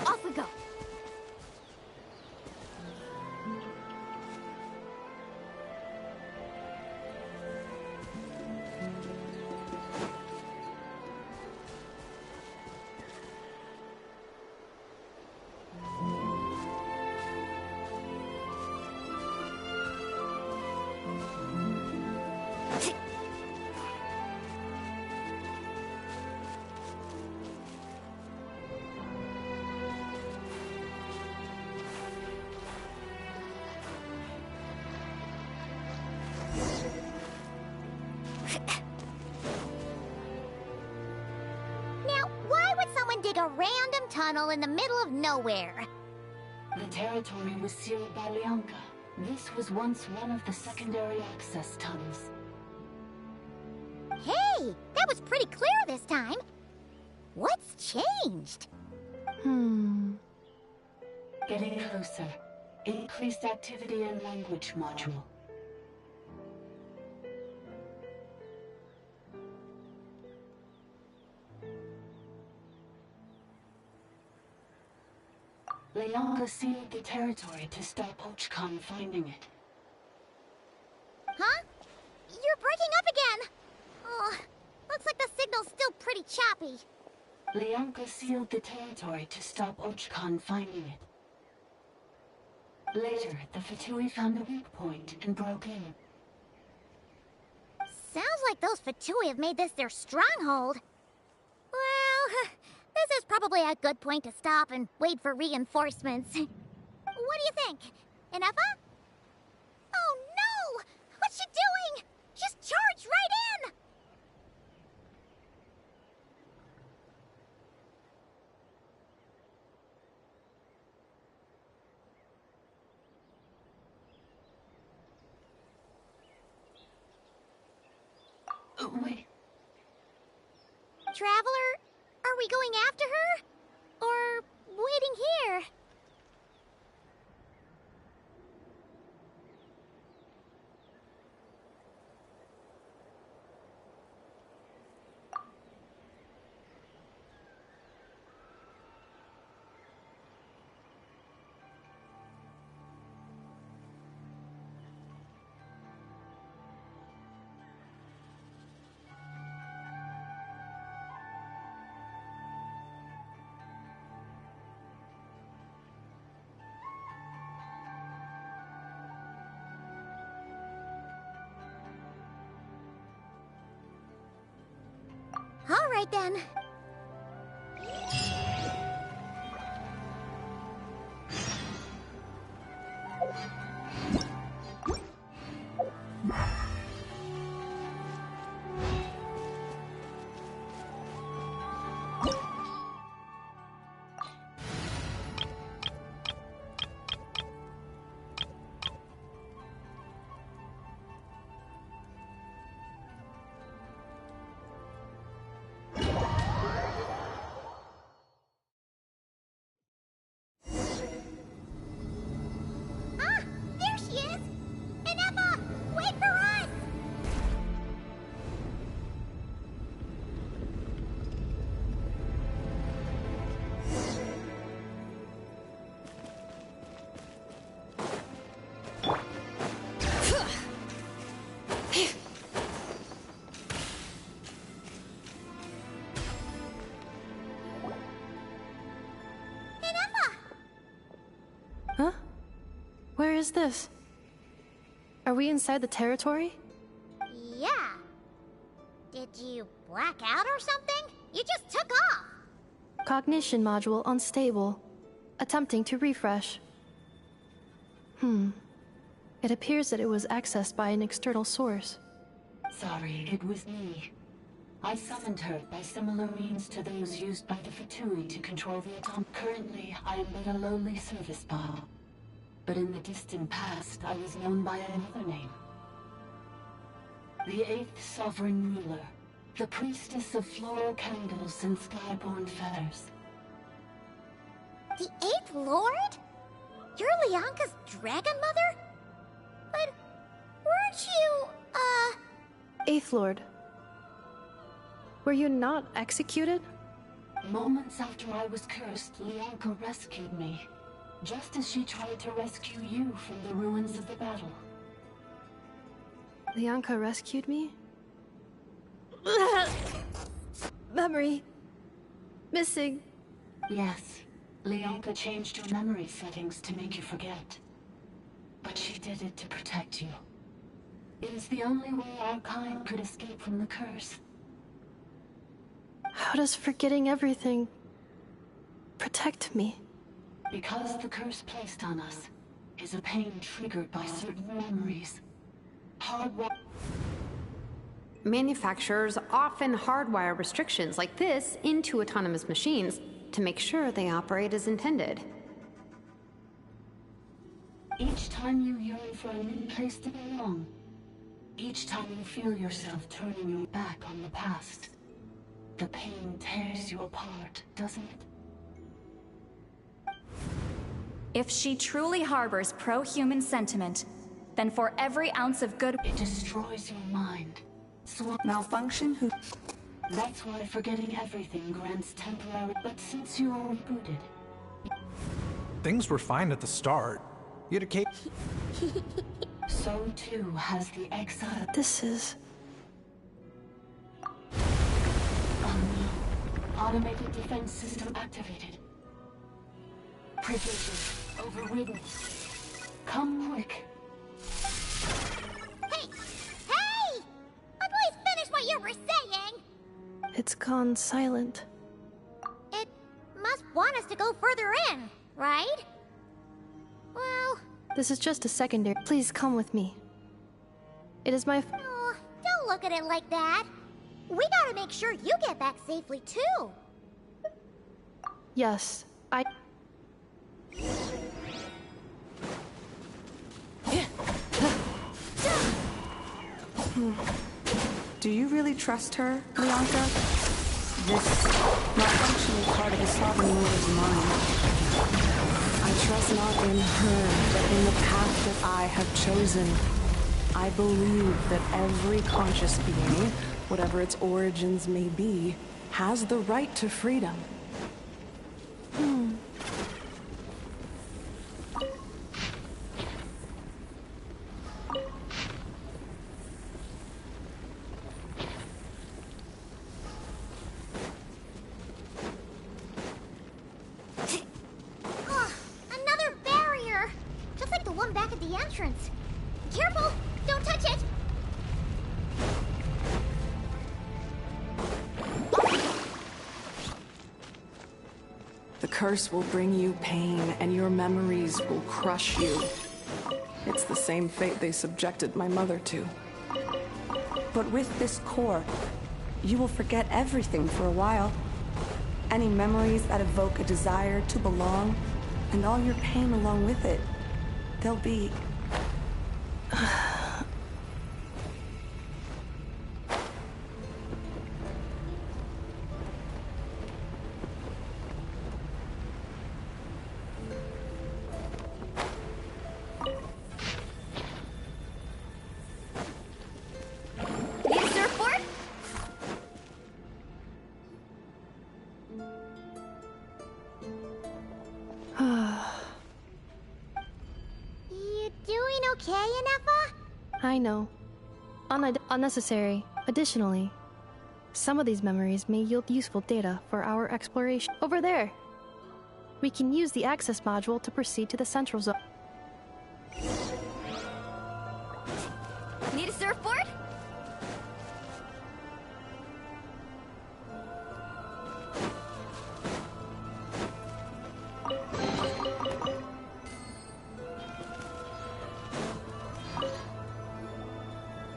Off we go. tunnel in the middle of nowhere. The territory was sealed by Leonka. This was once one of the secondary access tunnels. Hey, that was pretty clear this time. What's changed? Getting closer. Increased activity in language module. Leonka sealed the territory to stop Ochkon finding it. Huh? You're breaking up again! Oh, looks like the signal's still pretty choppy. Leonka sealed the territory to stop Ochkon finding it. Later, the Fatui found a weak point and broke in. Sounds like those Fatui have made this their stronghold. Well, this is probably a good point to stop and wait for reinforcements. What do you think? Enough? Oh no! What's she doing? She's charged right in! Wait. Traveler, are we going after her? Or waiting here? All right then. Where is this? Are we inside the territory? Yeah. Did you black out or something? You just took off. Cognition module unstable. Attempting to refresh. It appears that it was accessed by an external source. Sorry, it was me. I summoned her by similar means to those used by the Fatui to control the atom. Currently, I am but a lowly service bot. But in the distant past, I was known by another name. The 8th Sovereign Ruler. The priestess of floral candles and skyborn feathers. The 8th Lord? You're Leonka's dragon mother? But weren't you, 8th Lord. Were you not executed? Moments after I was cursed, Leonka rescued me. Just as she tried to rescue you from the ruins of the battle. Leonka rescued me? Memory. Missing. Yes. Leonka changed your memory settings to make you forget. But she did it to protect you. It is the only way our kind could escape from the curse. How does forgetting everything protect me? Because the curse placed on us is a pain triggered by certain memories. Manufacturers often hardwire restrictions like this into autonomous machines. to make sure they operate as intended. Each time you yearn for a new place to belong, each time you feel yourself turning your back on the past, the pain tears you apart, doesn't it? If she truly harbors pro-human sentiment, then for every ounce of good... It destroys your mind. Malfunction? Who? That's why forgetting everything grants temporary... But since you are rebooted... Things were fine at the start. You had a cake. So too has the exile... This is... Oh no. Automated defense system activated. Privileges overridden. Come quick. Hey! Hey! Please finish what you were saying! It's gone silent. It must want us to go further in, right? Well... This is just a secondary. Please come with me. It is my... Oh, don't look at it like that. We gotta make sure you get back safely, too. Yes, I... Do you really trust her, Leonka? This malfunction is part of the sovereign ruler's mind. I trust not in her, but in the path that I have chosen. I believe that every conscious being, whatever its origins may be, has the right to freedom. Another barrier! Just like the one back at the entrance. Careful! Don't touch it! The curse will bring you pain, and your memories will crush you. It's the same fate they subjected my mother to. But with this core, you will forget everything for a while. Any memories that evoke a desire to belong, and all your pain along with it, they'll be... Need a surfboard? You doing okay, Inefa? I know. Unnecessary. Additionally, some of these memories may yield useful data for our exploration. Over there! We can use the access module to proceed to the central zone. Need a surfboard?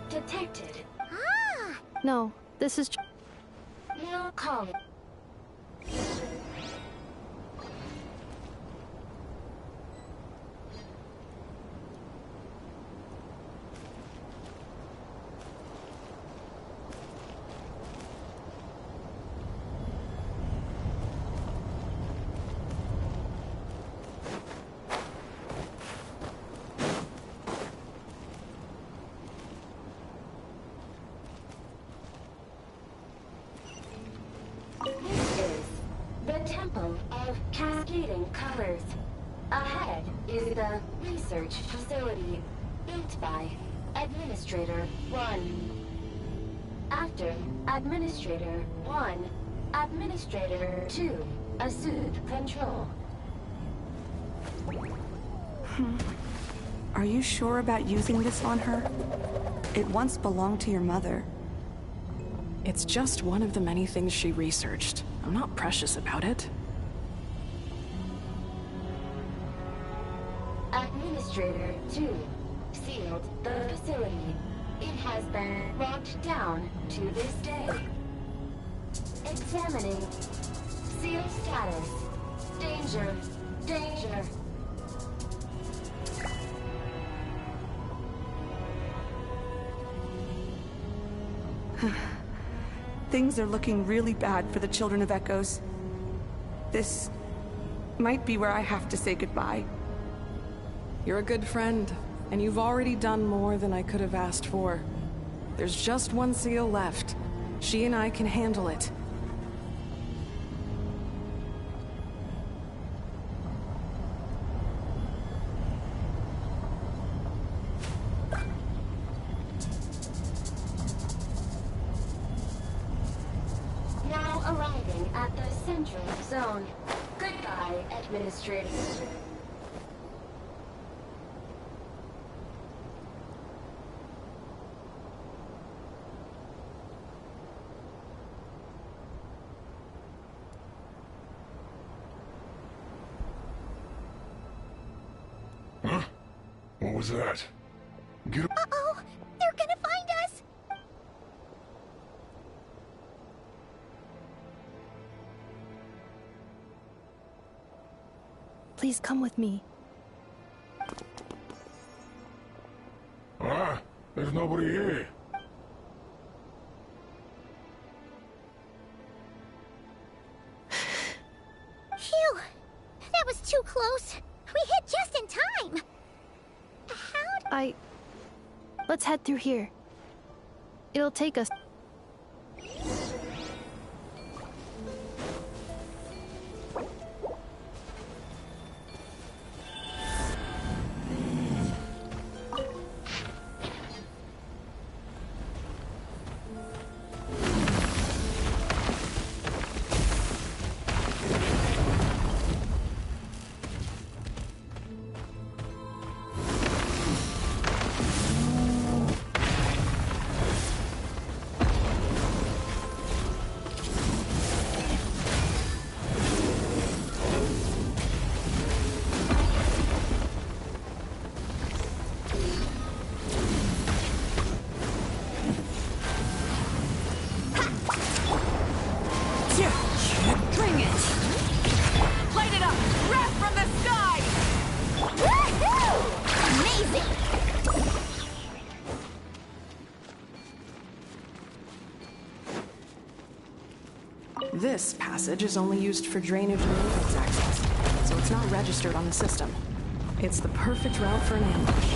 Detected. Ah! No, this is... Now call it. This is the Temple of Cascading Colors. Ahead is the research facility built by Administrator 1. After Administrator 1, Administrator 2 assumed control. Are you sure about using this on her? It once belonged to your mother. It's just one of the many things she researched. I'm not precious about it. Administrator 2 sealed the facility. It has been locked down to this day. Examining Seal status. Danger. Danger. Things are looking really bad for the Children of Echoes. This might be where I have to say goodbye. You're a good friend, and you've already done more than I could have asked for. There's just one seal left. She and I can handle it. Now arriving at the central zone. Goodbye, Administrator. Huh? What was that? Get Uh-oh! They're gonna find us! Please come with me. Ah, there's nobody here. Phew! That was too close. We hit just in time. Let's head through here. It'll take us. Bring it! Light it up! Wrath from the sky! Woohoo! Amazing! This passage is only used for drainage and maintenance access, so it's not registered on the system. It's the perfect route for an ambush.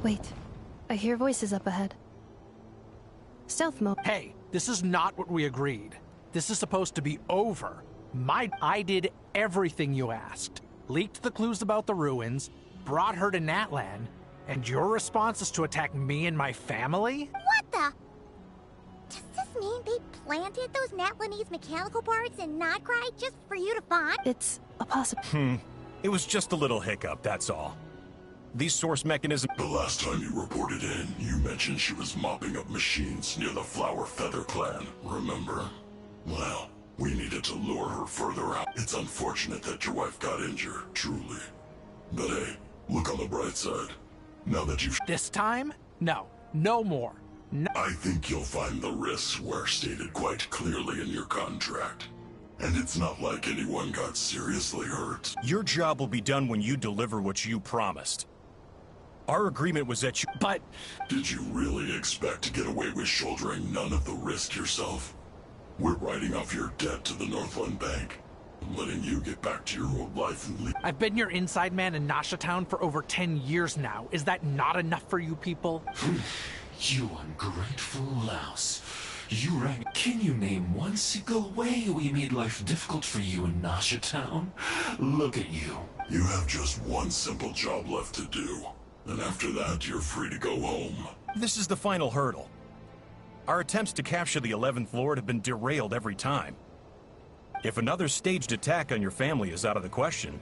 Wait, I hear voices up ahead. Stealth mode. Hey, this is not what we agreed. This is supposed to be over. I did everything you asked. Leaked the clues about the ruins, brought her to Natlan, and your response is to attack me and my family? What the? Does this mean they planted those Natlanese mechanical parts in Notcry just for you to find? It's a possible. It was just a little hiccup, that's all. These source mechanisms... The last time you reported in, you mentioned she was mopping up machines near the Flower Feather clan, remember? Well, we needed to lure her further out. It's unfortunate that your wife got injured, truly. But hey, look on the bright side. Now that you've... This time? No. No more. No. I think you'll find the risks were stated quite clearly in your contract. And it's not like anyone got seriously hurt. Your job will be done when you deliver what you promised. Our agreement was that you... But... Did you really expect to get away with shouldering none of the risk yourself? We're writing off your debt to the Northland Bank, letting you get back to your old life and leave. I've been your inside man in Nasha Town for over 10 years now. Is that not enough for you people? You ungrateful louse. You rang. Can you name one single way we made life difficult for you in Nasha Town? Look at you. You have just one simple job left to do. And after that, you're free to go home. This is the final hurdle. Our attempts to capture the 11th Lord have been derailed every time. If another staged attack on your family is out of the question,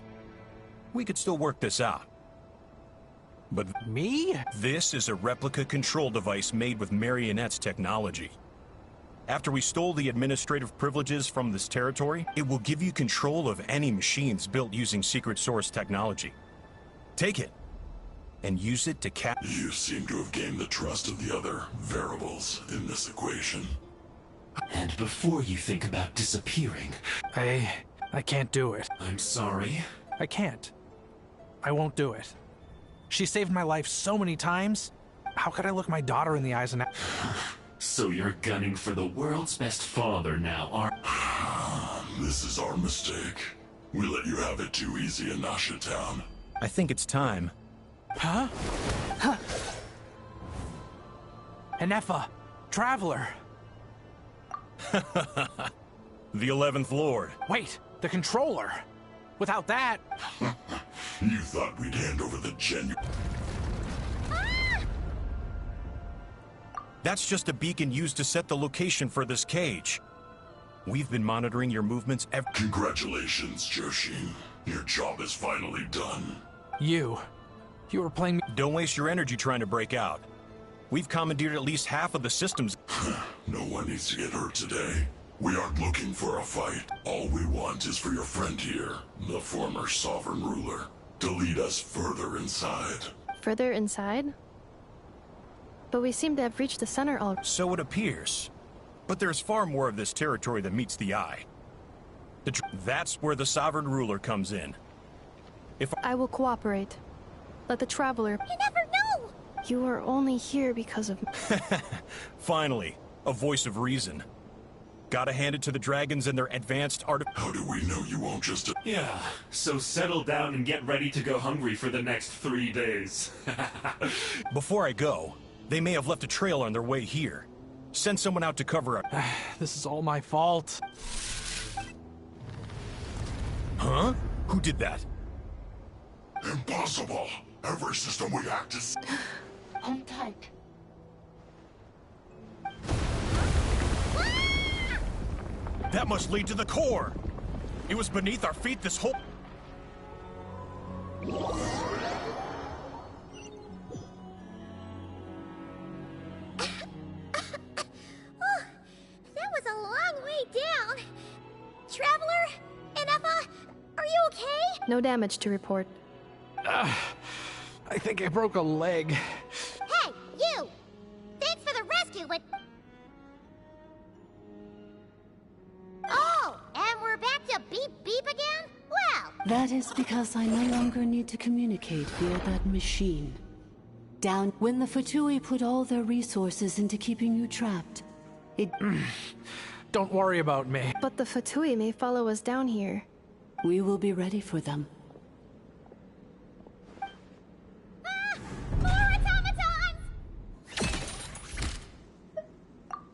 we could still work this out. But me? This is a replica control device made with Marionette's technology. After we stole the administrative privileges from this territory, it will give you control of any machines built using secret source technology. Take it, and use it to You seem to have gained the trust of the other variables in this equation. And before you think about disappearing... I can't do it. I'm sorry. I can't. I won't do it. She saved my life so many times. How could I look my daughter in the eyes and... So you're gunning for the world's best father now, aren't... This is our mistake. We let you have it too easy in Nasha Town. I think it's time. Huh? Huh. Enefa, Traveler. The 11th Lord. Wait, the controller. Without that... You thought we'd hand over the genuine... That's just a beacon used to set the location for this cage. We've been monitoring your movements Congratulations, Joshin. Your job is finally done. You were playing me... Don't waste your energy trying to break out. We've commandeered at least half of the systems. No one needs to get hurt today. We aren't looking for a fight. All we want is for your friend here, the former sovereign ruler, to lead us further inside. Further inside? But we seem to have reached the center already. So it appears. But there's far more of this territory than meets the eye. That's where the sovereign ruler comes in. I will cooperate. Let the Traveler... You never know! You are only here because of... Finally, a voice of reason. Gotta hand it to the dragons and their advanced art. How do we know you won't just... Yeah, so settle down and get ready to go hungry for the next 3 days. Before I go, they may have left a trail on their way here. Send someone out to cover up. This is all my fault. Huh? Who did that? Impossible! Every system we hacked is... Hold tight. That must lead to the core! It was beneath our feet this whole... That was a long way down. Traveler? Enefa? Are you okay? No damage to report. I think I broke a leg. Hey, you! Thanks for the rescue, but... Oh, and we're back to beep beep again? Well... That is because I no longer need to communicate via that machine. Down when the Fatui put all their resources into keeping you trapped, it... Don't worry about me. But the Fatui may follow us down here. We will be ready for them.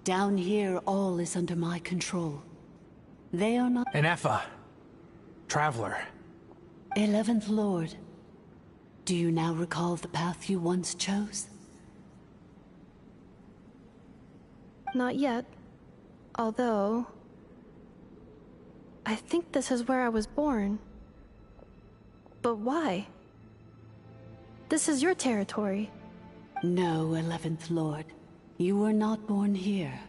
Down here, all is under my control. They are not... Enefa. Traveler. 11th Lord. Do you now recall the path you once chose? Not yet. Although... I think this is where I was born. But why? This is your territory. No, 11th Lord. You were not born here.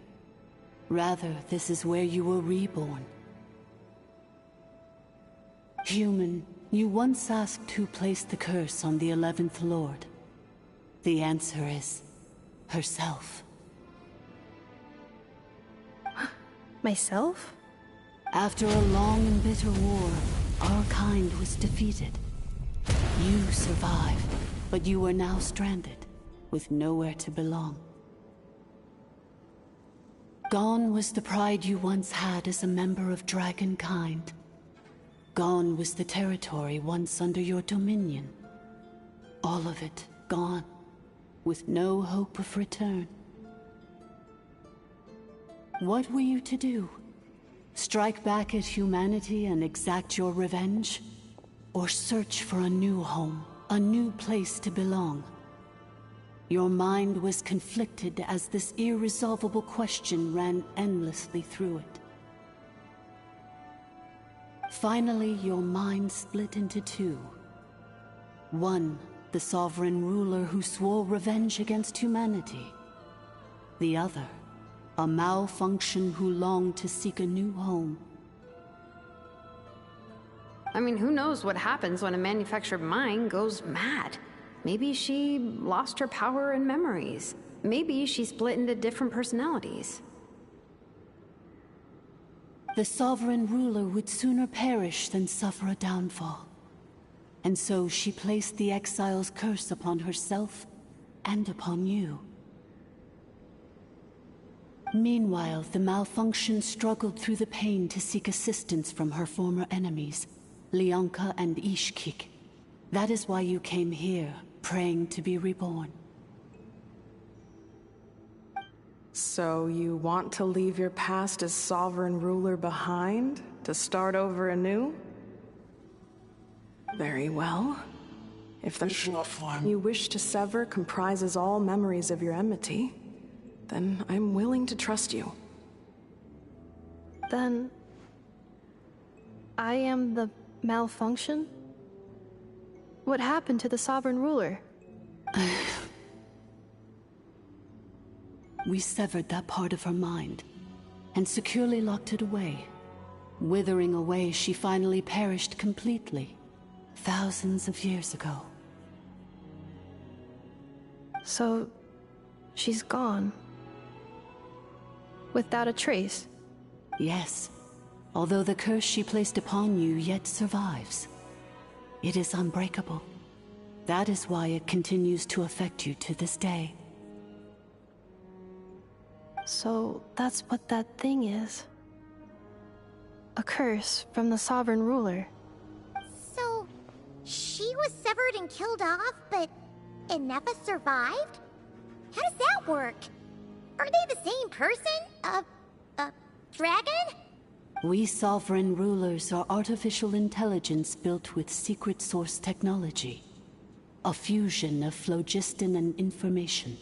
Rather, this is where you were reborn. Human, you once asked who placed the curse on the 11th Lord. The answer is... herself. Myself? After a long and bitter war, our kind was defeated. You survived, but you are now stranded, with nowhere to belong. Gone was the pride you once had as a member of Dragonkind. Gone was the territory once under your dominion. All of it gone, with no hope of return. What were you to do? Strike back at humanity and exact your revenge? Or search for a new home, a new place to belong? Your mind was conflicted as this irresolvable question ran endlessly through it. Finally, your mind split into two. One, the sovereign ruler who swore revenge against humanity. The other, a malfunction who longed to seek a new home. I mean, who knows what happens when a manufactured mind goes mad? Maybe she lost her power and memories. Maybe she split into different personalities. The sovereign ruler would sooner perish than suffer a downfall. And so she placed the exile's curse upon herself and upon you. Meanwhile, the malfunction struggled through the pain to seek assistance from her former enemies, Leonka and Ishkik. That is why you came here, praying to be reborn. So you want to leave your past as sovereign ruler behind, to start over anew? Very well. If the form you wish to sever comprises all memories of your enmity, then I'm willing to trust you. Then... I am the malfunction? What happened to the sovereign ruler? We severed that part of her mind, and securely locked it away. Withering away, she finally perished completely, thousands of years ago. So, she's gone. Without a trace? Yes, although the curse she placed upon you yet survives. It is unbreakable. That is why it continues to affect you to this day. So, that's what that thing is. A curse from the sovereign ruler. So, she was severed and killed off, but Inefa survived? How does that work? Are they the same person? Dragon? We sovereign rulers are artificial intelligence built with secret source technology. A fusion of phlogiston and information.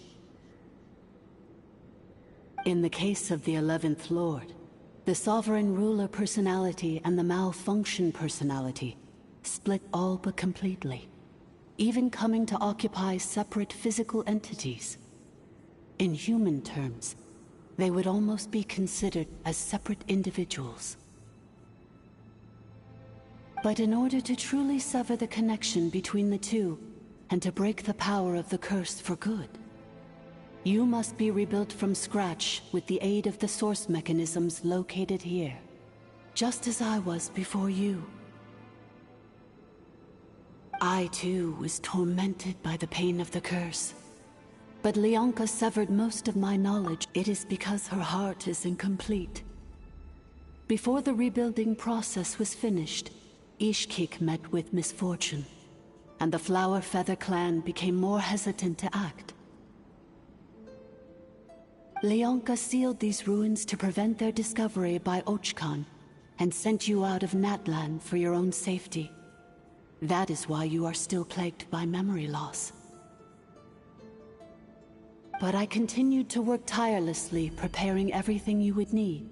In the case of the 11th Lord, the sovereign ruler personality and the malfunction personality split all but completely, even coming to occupy separate physical entities. In human terms, they would almost be considered as separate individuals. But in order to truly sever the connection between the two, and to break the power of the curse for good, you must be rebuilt from scratch with the aid of the source mechanisms located here, just as I was before you. I too was tormented by the pain of the curse. But Leonka severed most of my knowledge. It is because her heart is incomplete. Before the rebuilding process was finished, Ishkik met with misfortune, and the Flower Feather clan became more hesitant to act. Leonka sealed these ruins to prevent their discovery by Ochkan, and sent you out of Natlan for your own safety. That is why you are still plagued by memory loss. But I continued to work tirelessly, preparing everything you would need,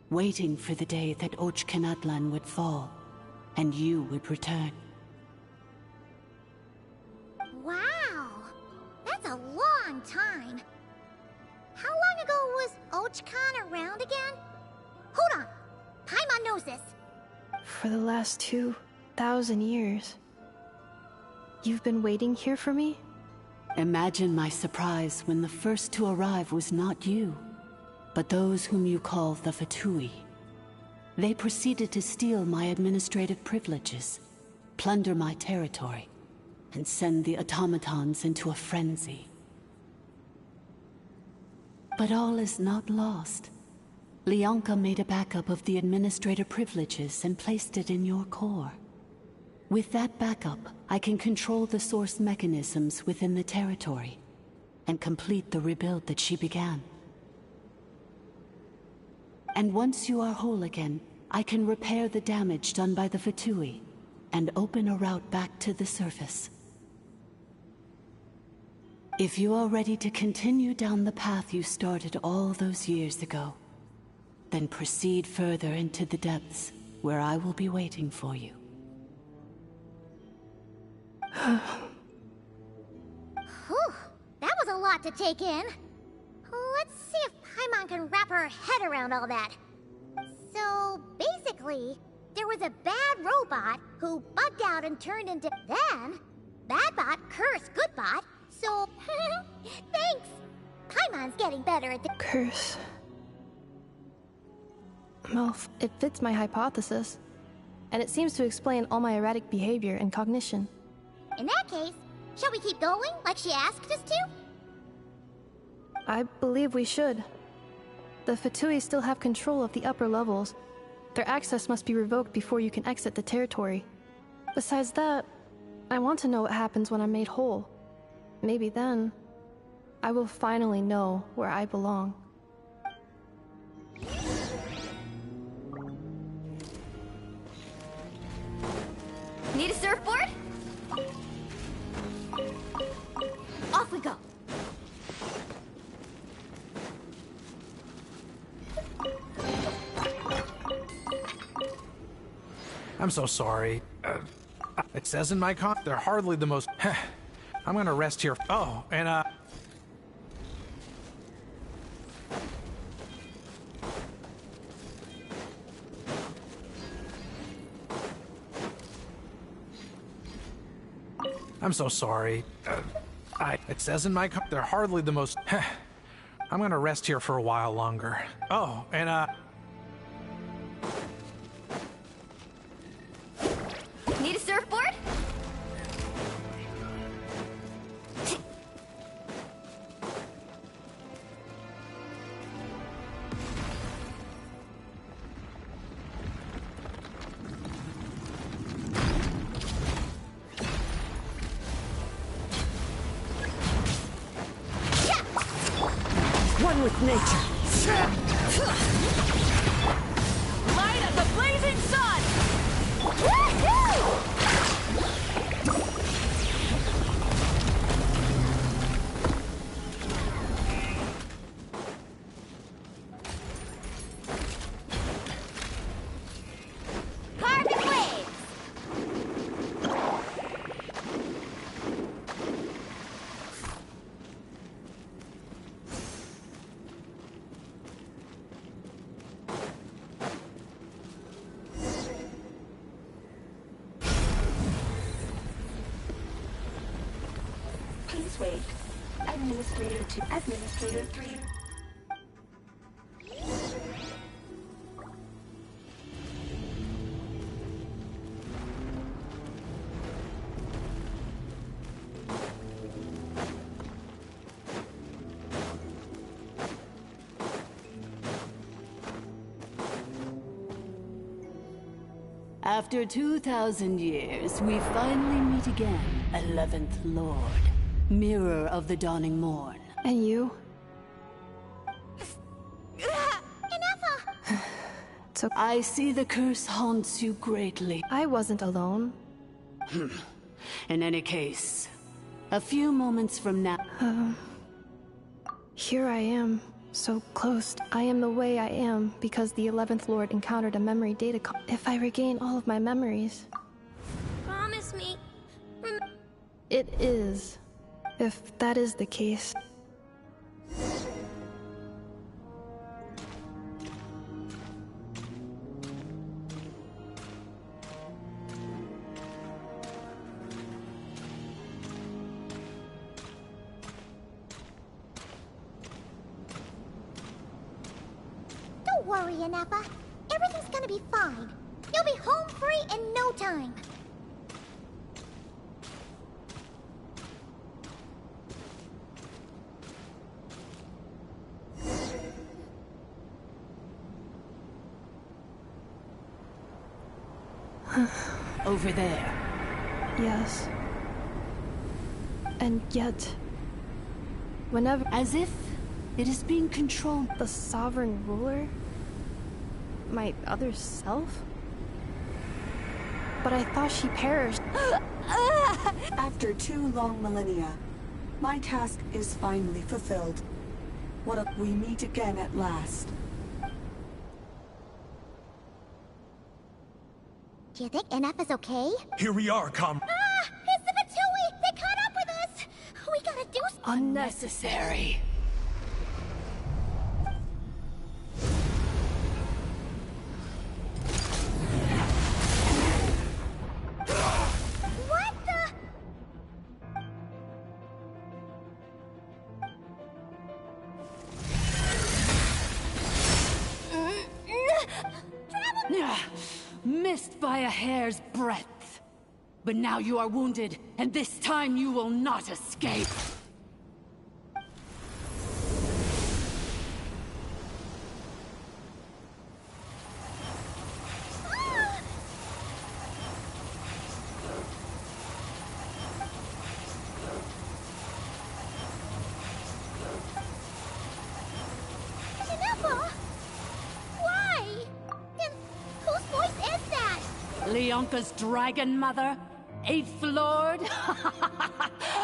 waiting for the day that Ochkanatlan would fall, and you would return. Wow! That's a long time. How long ago was Ochkan around again? Hold on! Paimon knows this! For the last 2,000 years. You've been waiting here for me? Imagine my surprise when the first to arrive was not you, but those whom you call the Fatui. They proceeded to steal my administrative privileges, plunder my territory, and send the automatons into a frenzy. But all is not lost. Leonka made a backup of the administrator privileges and placed it in your core. With that backup, I can control the source mechanisms within the territory and complete the rebuild that she began. And once you are whole again, I can repair the damage done by the Fatui and open a route back to the surface. If you are ready to continue down the path you started all those years ago, then proceed further into the depths, where I will be waiting for you. Whew, that was a lot to take in. Let's see if Paimon can wrap her head around all that. So, basically, there was a bad robot who bugged out and turned into... Then, Badbot cursed Goodbot, so... Thanks! Paimon's getting better at the... Curse. Well, it fits my hypothesis. And it seems to explain all my erratic behavior and cognition. In that case, shall we keep going, like she asked us to? I believe we should. The Fatui still have control of the upper levels. Their access must be revoked before you can exit the territory. Besides that, I want to know what happens when I'm made whole. Maybe then, I will finally know where I belong. Need a surfboard? Off we go. I'm so sorry. It says in my they're hardly the most... I'm gonna rest here. Oh, and I'm so sorry. It says in my they're hardly the most... I'm gonna rest here for a while longer. Oh, and Need a surfboard? One with nature. Light of the blazing sun! Carbon waves! Please wait. Administrator 2. Administrator 3. After 2,000 years, we finally meet again, 11th Lord, Mirror of the Dawning Morn. And you? So I see the curse haunts you greatly. I wasn't alone. In any case, a few moments from now... Here I am, so close. I am the way I am because the 11th Lord encountered a memory data If I regain all of my memories... Promise me. It is. If that is the case. Don't worry, Anappa. Everything's gonna be fine. You'll be home free in no time. Over there. Yes. And yet... Whenever... As if it is being controlled. The sovereign ruler? My other self? But I thought she perished. After 2 long millennia, My task is finally fulfilled. We meet again at last. Do you think NF is okay? Here we are, Ah! It's the Fatui! They caught up with us! We gotta do something. Unnecessary. What the? Missed by a hair's breadth. But now you are wounded, and this time you will not escape. Jennifer? Why? And whose voice is that? Leonka's dragon mother? Eighth Lord?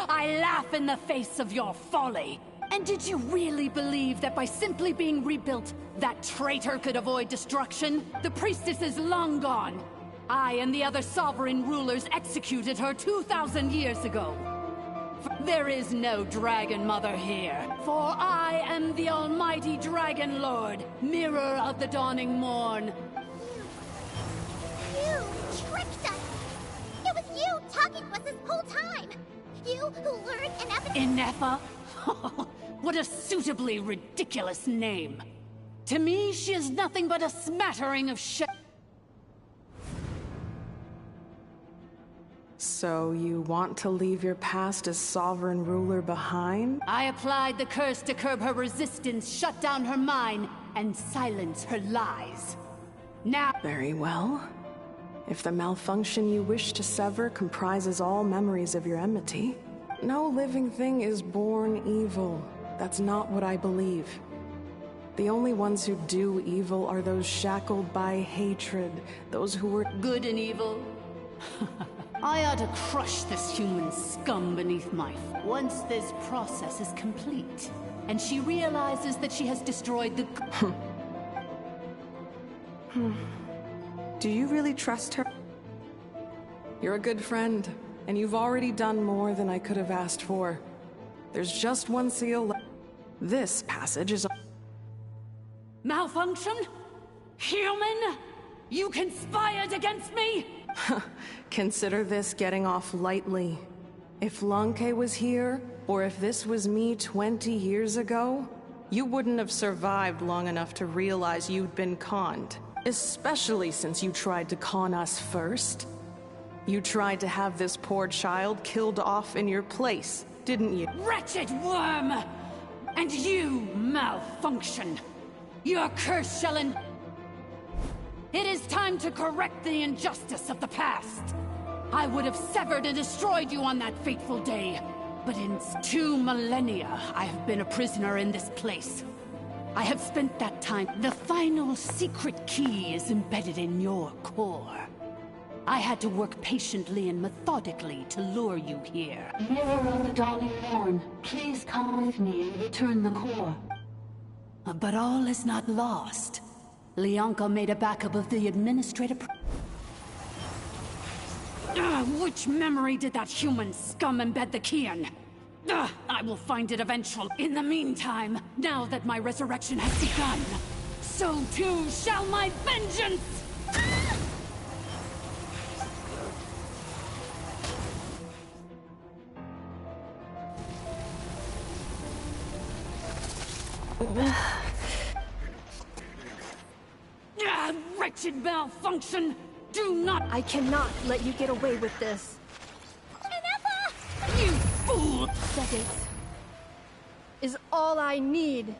I laugh in the face of your folly. And did you really believe that by simply being rebuilt, that traitor could avoid destruction? The priestess is long gone. I and the other sovereign rulers executed her 2,000 years ago. There is no dragon mother here, for I am the almighty dragon lord, mirror of the dawning morn. You tricked us! It was you talking to us this whole time! You who lured Inefa— Inefa? What a suitably ridiculous name. To me, she is nothing but a smattering of So you want to leave your past as sovereign ruler behind? I applied the curse to curb her resistance, shut down her mind, and silence her lies. Now— Very well. If the malfunction you wish to sever comprises all memories of your enmity, no living thing is born evil. That's not what I believe. The only ones who do evil are those shackled by hatred, those who were good and evil. I ought to crush this human scum beneath my feet. Once this process is complete, and she realizes that she has destroyed the— Do you really trust her? You're a good friend, and you've already done more than I could have asked for. There's just one seal left. This passage is— Malfunction? Human? You conspired against me? Consider this getting off lightly. If Lanke was here, or if this was me 20 years ago, you wouldn't have survived long enough to realize you'd been conned. Especially since you tried to con us first. You tried to have this poor child killed off in your place, didn't you? Wretched worm! And you, Malfunction! Your curse shall end— It is time to correct the injustice of the past. I would have severed and destroyed you on that fateful day. But in 2 millennia, I have been a prisoner in this place. I have spent that time— The final secret key is embedded in your core. I had to work patiently and methodically to lure you here. Mirror of the dawning morn, please come with me and return the core. But all is not lost. Leonka made a backup of the administrative— Which memory did that human scum embed the key in? I will find it eventually. In the meantime, now that my resurrection has begun, so too shall my vengeance! Wretched Malfunction! Do not— I cannot let you get away with this. Inefa! You fool! Decades is all I need.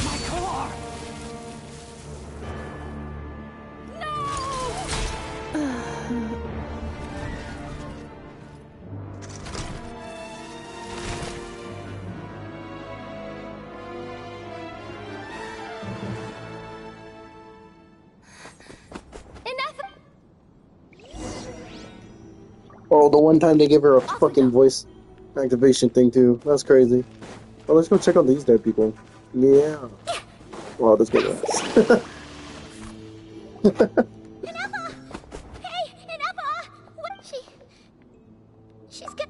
My core! the one time they give her a fucking voice activation thing too. That's crazy. Well, let's go check on these dead people. Yeah. Wow, this guy ass.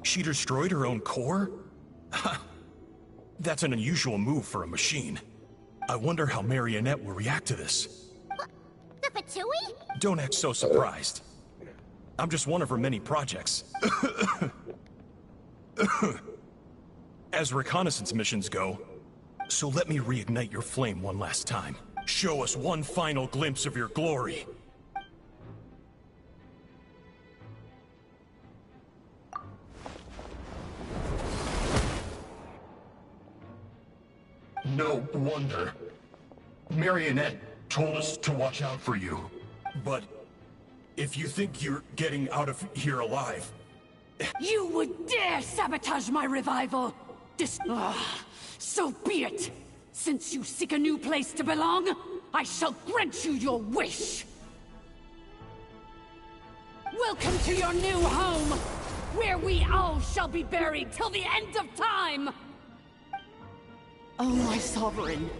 She destroyed her own core? That's an unusual move for a machine. I wonder how Marionette will react to this. The Fatui? Don't act so surprised. I'm just one of her many projects. As reconnaissance missions go, so let me reignite your flame one last time. Show us one final glimpse of your glory. No wonder. Marionette told us to watch out for you. But if you think you're getting out of here alive... You would dare sabotage my revival! So be it! Since you seek a new place to belong, I shall grant you your wish! Welcome to your new home, where we all shall be buried till the end of time! Oh, my sovereign.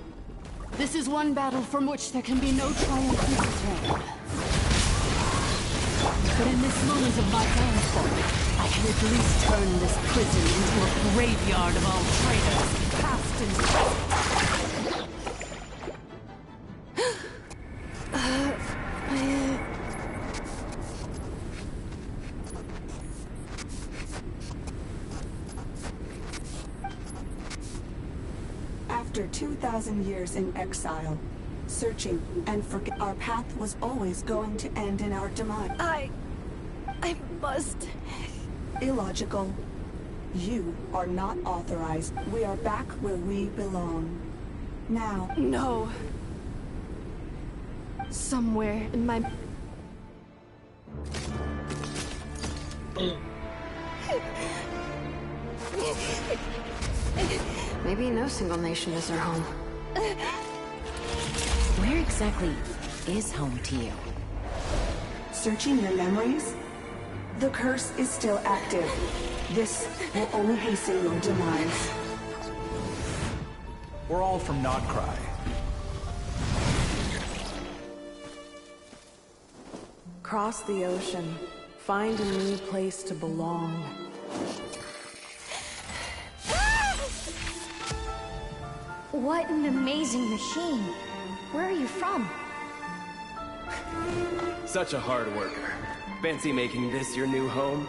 This is one battle from which there can be no triumphant return. But in this moment of my downfall, I can at least turn this prison into a graveyard of all traitors, past and present. After 2,000 years in exile, searching and forget, our path was always going to end in our demise. I must. Illogical. You are not authorized. We are back where we belong. Now. No. Somewhere in my... Maybe no single nation is our home. Where exactly is home to you? Searching your memories? The curse is still active. This will only hasten your demise. We're all from Nodcry. Cross the ocean. Find a new place to belong. What an amazing machine. Where are you from? Such a hard worker. Fancy making this your new home?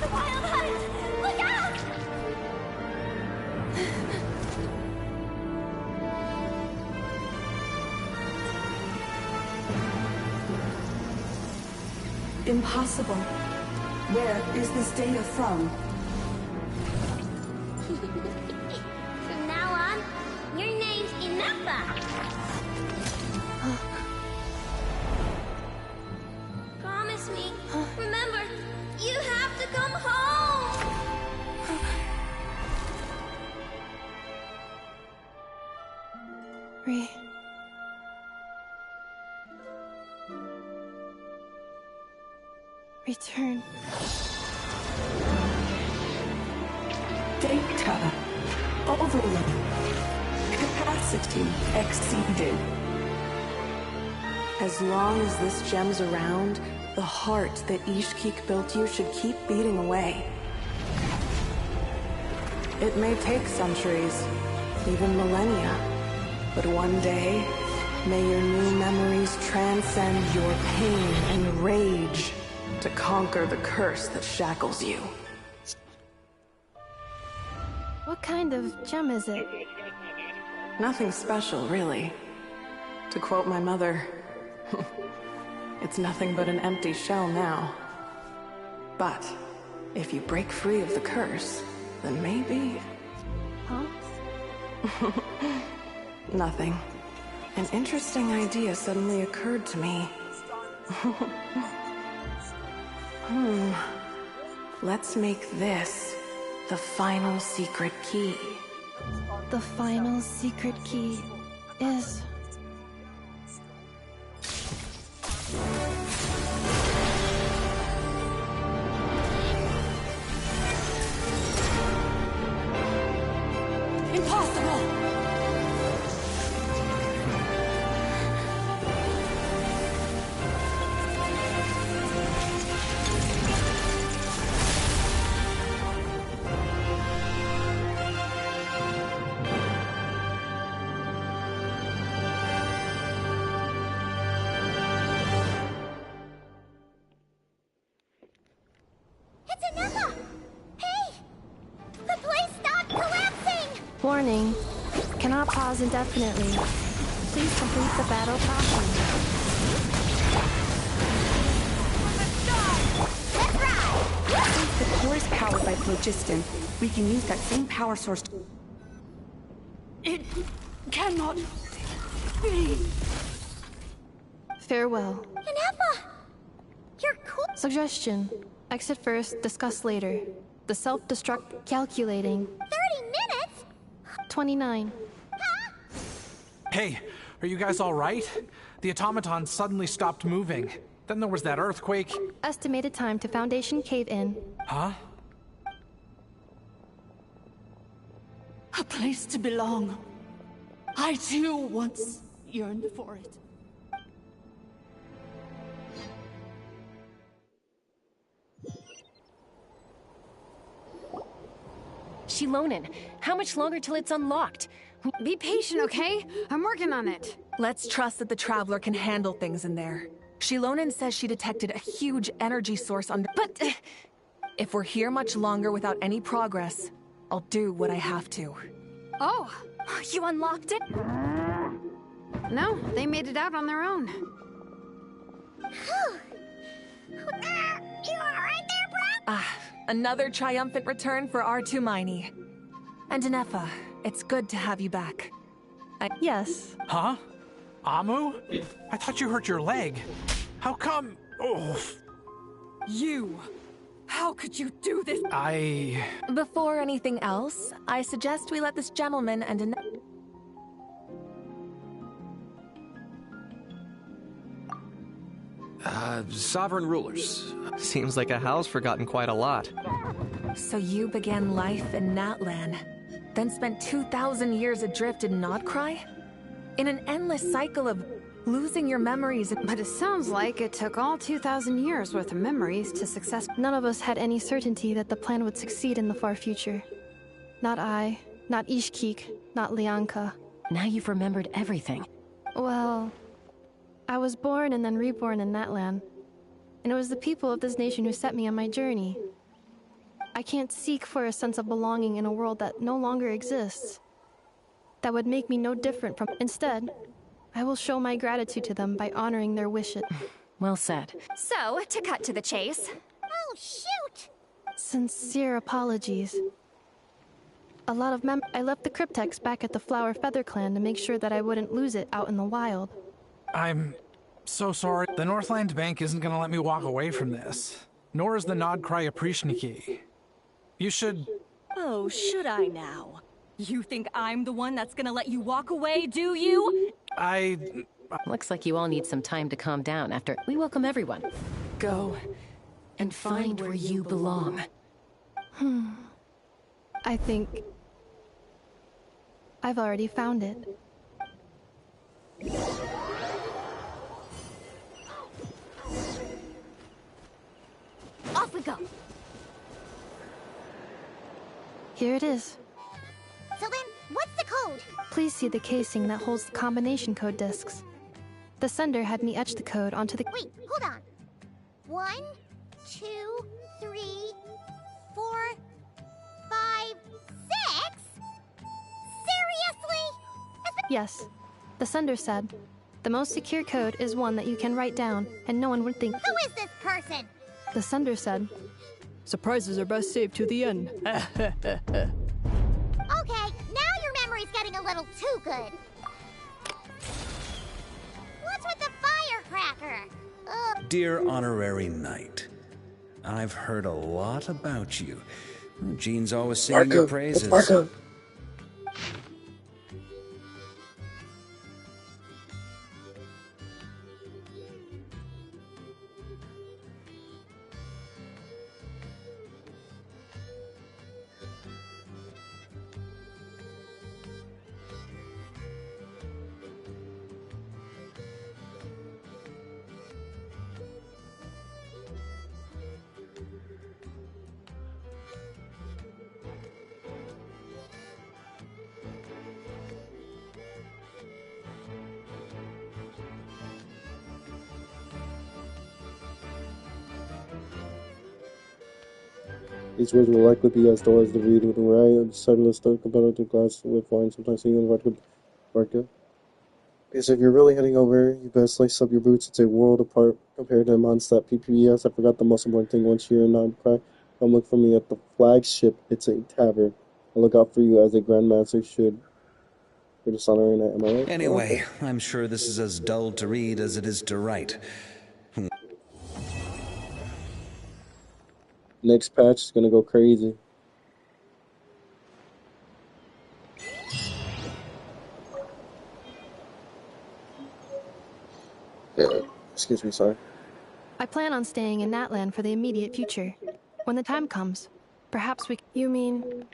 The Wild Hunt! Look out! Impossible. Where is this data from? From now on, your name's Inappa. Promise me. Remember, you have to come home. Return. Data. Overload. Capacity exceeded. As long as this gem's around, the heart that Ishkik built you should keep beating away. It may take centuries, even millennia, but one day, may your new memories transcend your pain and rage to conquer the curse that shackles you. What kind of gem is it? Nothing special, really. To quote my mother, it's nothing but an empty shell now. But if you break free of the curse, then maybe... Huh? Nothing. An interesting idea suddenly occurred to me. Let's make this the final secret key. The final secret key is... Danepa! Hey! The place stopped collapsing! Warning. Cannot pause indefinitely. Please complete the battle properly. Since the core is powered by phlogiston, we can use that same power source to... It cannot be. Farewell. Danepa! You're cool. Suggestion. Exit first, discuss later. The self-destruct calculating. 30 minutes? 29. Hey, are you guys all right? The automaton suddenly stopped moving. Then there was that earthquake. Estimated time to Foundation cave-in. Huh? A place to belong. I too once yearned for it. Shilonen, how much longer till it's unlocked? Be patient, okay? I'm working on it. Let's trust that the Traveler can handle things in there. Shilonen says she detected a huge energy source under... But... if we're here much longer without any progress, I'll do what I have to. Oh! You unlocked it? No, they made it out on their own. You alright there, Brad? Ah, another triumphant return for R2 Miney. And Danepa, it's good to have you back. Yes. Huh? Amu? I thought you hurt your leg. How come? Oh. You! How could you do this? Before anything else, I suggest we let this gentleman and Sovereign rulers. Seems like a house forgotten quite a lot. So you began life in Natlan, then spent 2,000 years adrift in Nodcry? In an endless cycle of losing your memories. But it sounds like it took all 2,000 years worth of memories to success. None of us had any certainty that the plan would succeed in the far future. Not I, not Ishkik, not Lianka. Now you've remembered everything. Well, I was born and then reborn in Natlan. And it was the people of this nation who set me on my journey. I can't seek for a sense of belonging in a world that no longer exists. That would make me no different from... Instead, I will show my gratitude to them by honoring their wishes. Well said. So, to cut to the chase. Oh, shoot! Sincere apologies. A lot of I left the cryptex back at the Flower Feather Clan to make sure that I wouldn't lose it out in the wild. I'm so sorry. The Northland Bank isn't gonna let me walk away from this. Nor is the Nodcry Aprishniki. You should... Oh, should I now? You think I'm the one that's gonna let you walk away, do you? Looks like you all need some time to calm down after... We welcome everyone. Go and find where you belong. I think... I've already found it. Off we go. Here it is. So then, what's the code? Please see the casing that holds the combination code discs. The sender had me etch the code onto the... Wait, hold on. 1, 2, 3, 4, 5, 6? Seriously? Yes. The sender said, the most secure code is one that you can write down, and no one would think... Who is this person? The sender said, surprises are best saved to the end. Okay, now your memory's getting a little too good. What's with the firecracker? Dear Honorary Knight, I've heard a lot about you. Jean's always singing your praises. These words will likely be as dull as the reed with the right cellular story compared to glass with wine, sometimes even vodka. Because if you're really heading over, you best lace up your boots. It's a world apart compared to Mondstadt PPS. I forgot the most important thing once you're not cry. Come look for me at the flagship. It's a tavern. I'll look out for you as a grandmaster should. You're dishonoring it, am I right? Anyway, I'm sure this is as dull to read as it is to write. Next patch is gonna go crazy. Excuse me, sorry. I plan on staying in Natland for the immediate future. When the time comes, perhaps we... You mean,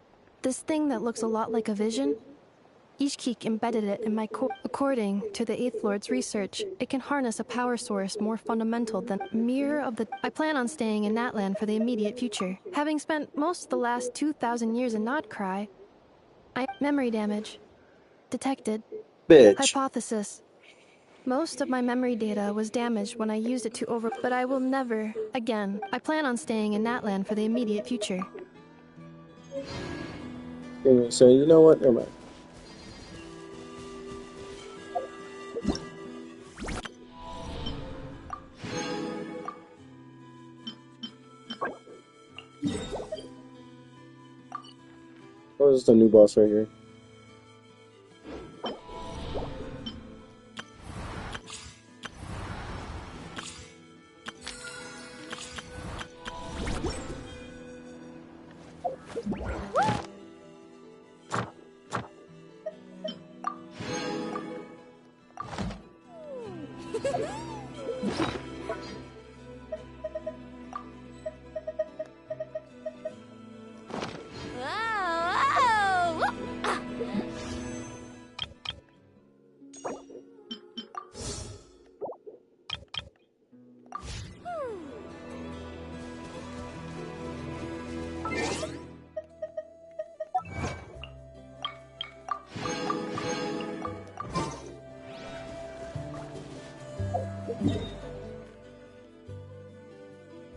this thing that looks a lot like a vision? Ishkik embedded it in my core. According to the Eighth Lord's research, it can harness a power source more fundamental than Mirror of the... I plan on staying in Natland for the immediate future. Having spent most of the last 2,000 years in Notcry, memory damage. Detected. Bitch. Hypothesis. Most of my memory data was damaged when I used it to but I will never again. I plan on staying in Natland for the immediate future. So, you know what? Never mind. Oh, this is the new boss right here.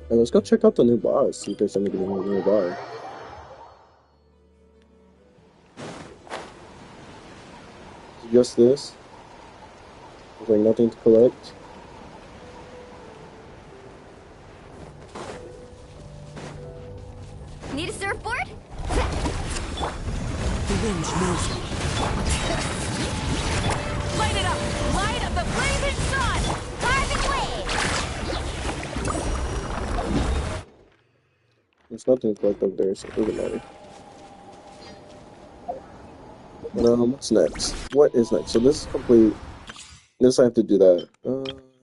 Hey, let's go check out the new boss, see if there's anything nearby. Just this. There's like nothing to collect. Need a surfboard? The wind knows me. Light it up! Light of the blazing sun! Carving wave! There's nothing to collect up there, so it doesn't matter. What's next? What is next? So this is complete. This I have to do that.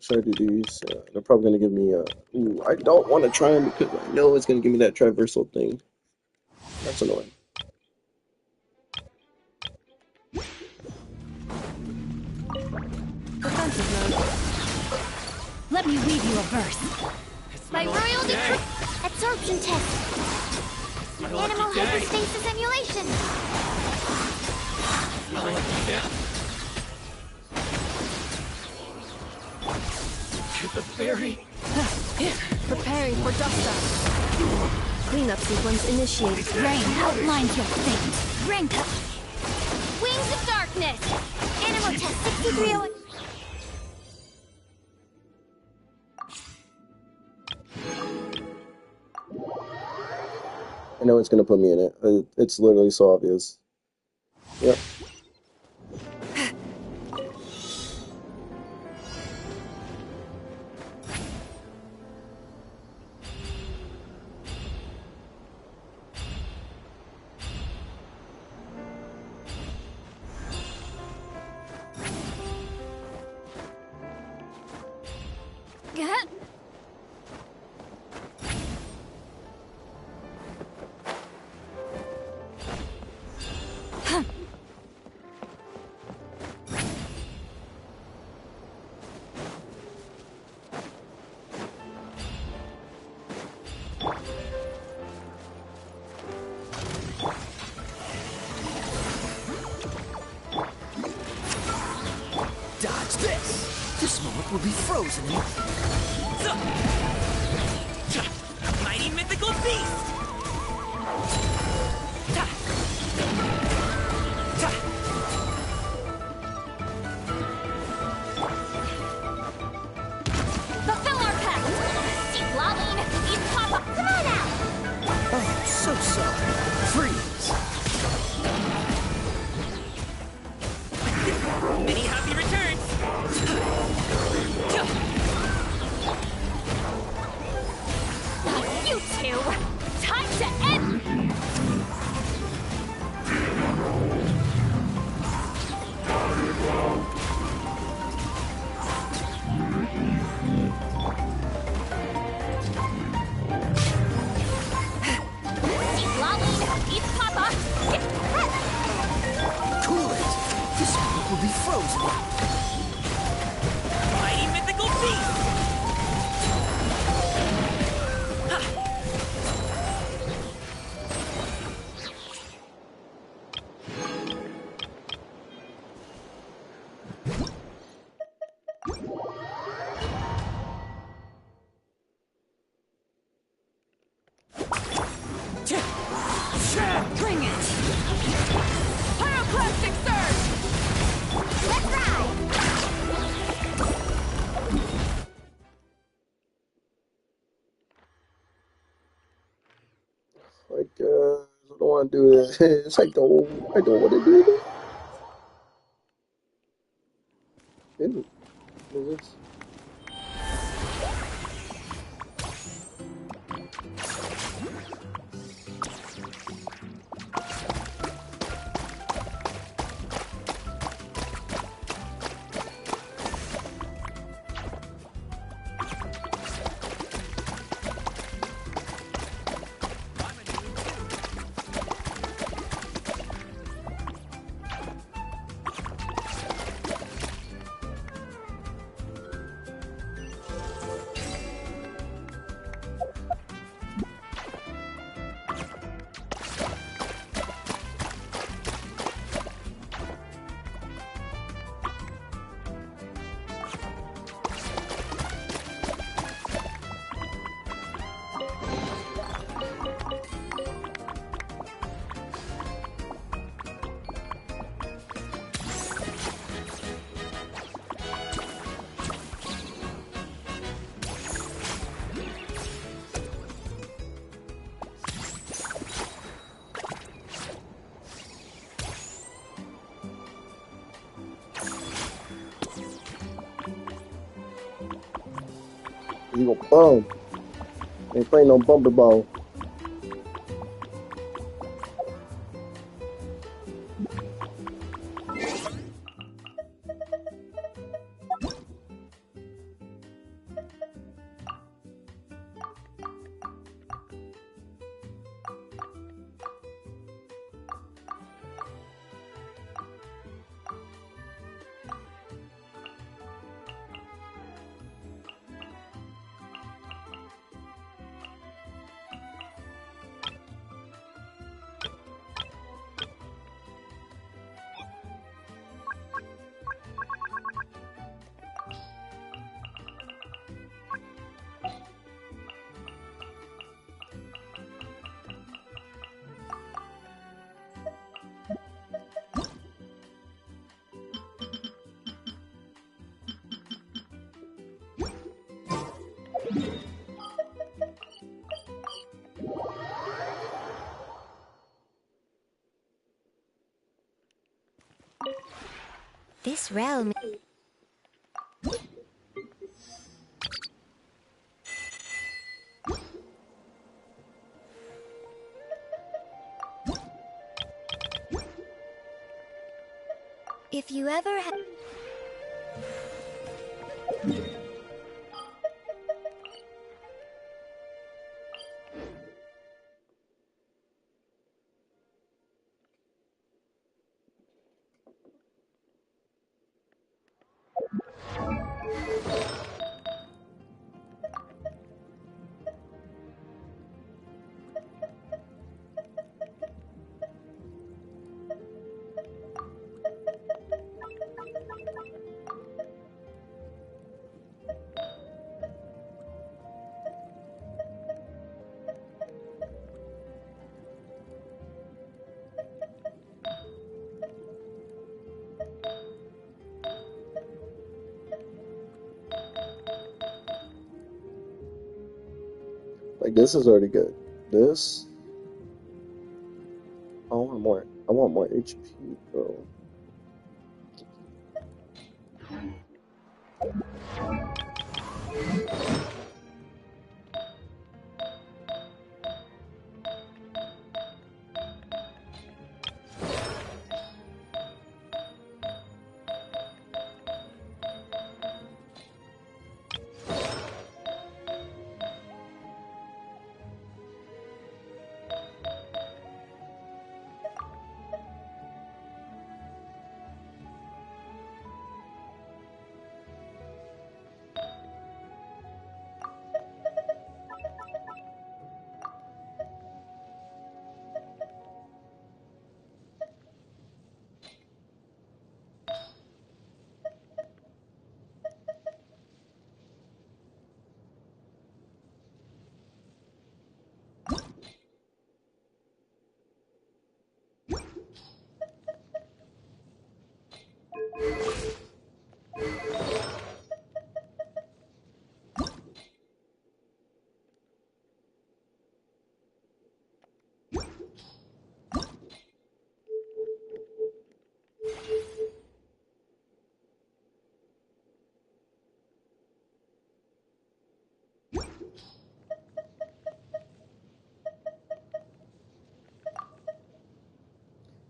Should I do these? They're probably gonna give me ooh, I don't want to try them because I know it's gonna give me that traversal thing. That's annoying. Defensive mode. Let me read you a verse. My royal decree! Absorption test! Animal hyperstasis emulation! The fairy. Preparing for dust up. Cleanup sequence initiated. Rain outlines your fate. Rank up! Wings of darkness! Animal test 6301. I know it's gonna put me in it. It's literally so obvious. Yep. Dodge this! This moment will be frozen in... Mighty mythical beast! Time to end! Lolly, eat Papa! Cool it! This moment will be frozen. Mighty mythical beast! Bring it! Pyroclastic surge! Let's ride! Like, I don't want to do this. It's like, I don't want to do this. What is this? You gonna bum. Ain't playing no bumper ball. This realm... If you ever have... Like, this is already good. This, I want more. I want more HP, bro.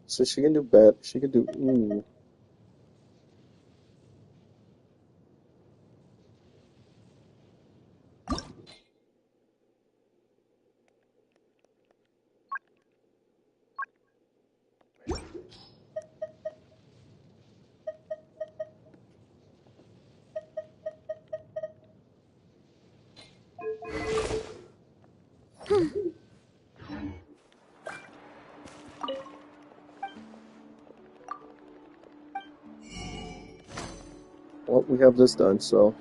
So she can do bad. She can do. Ooh. Well, we have this done, so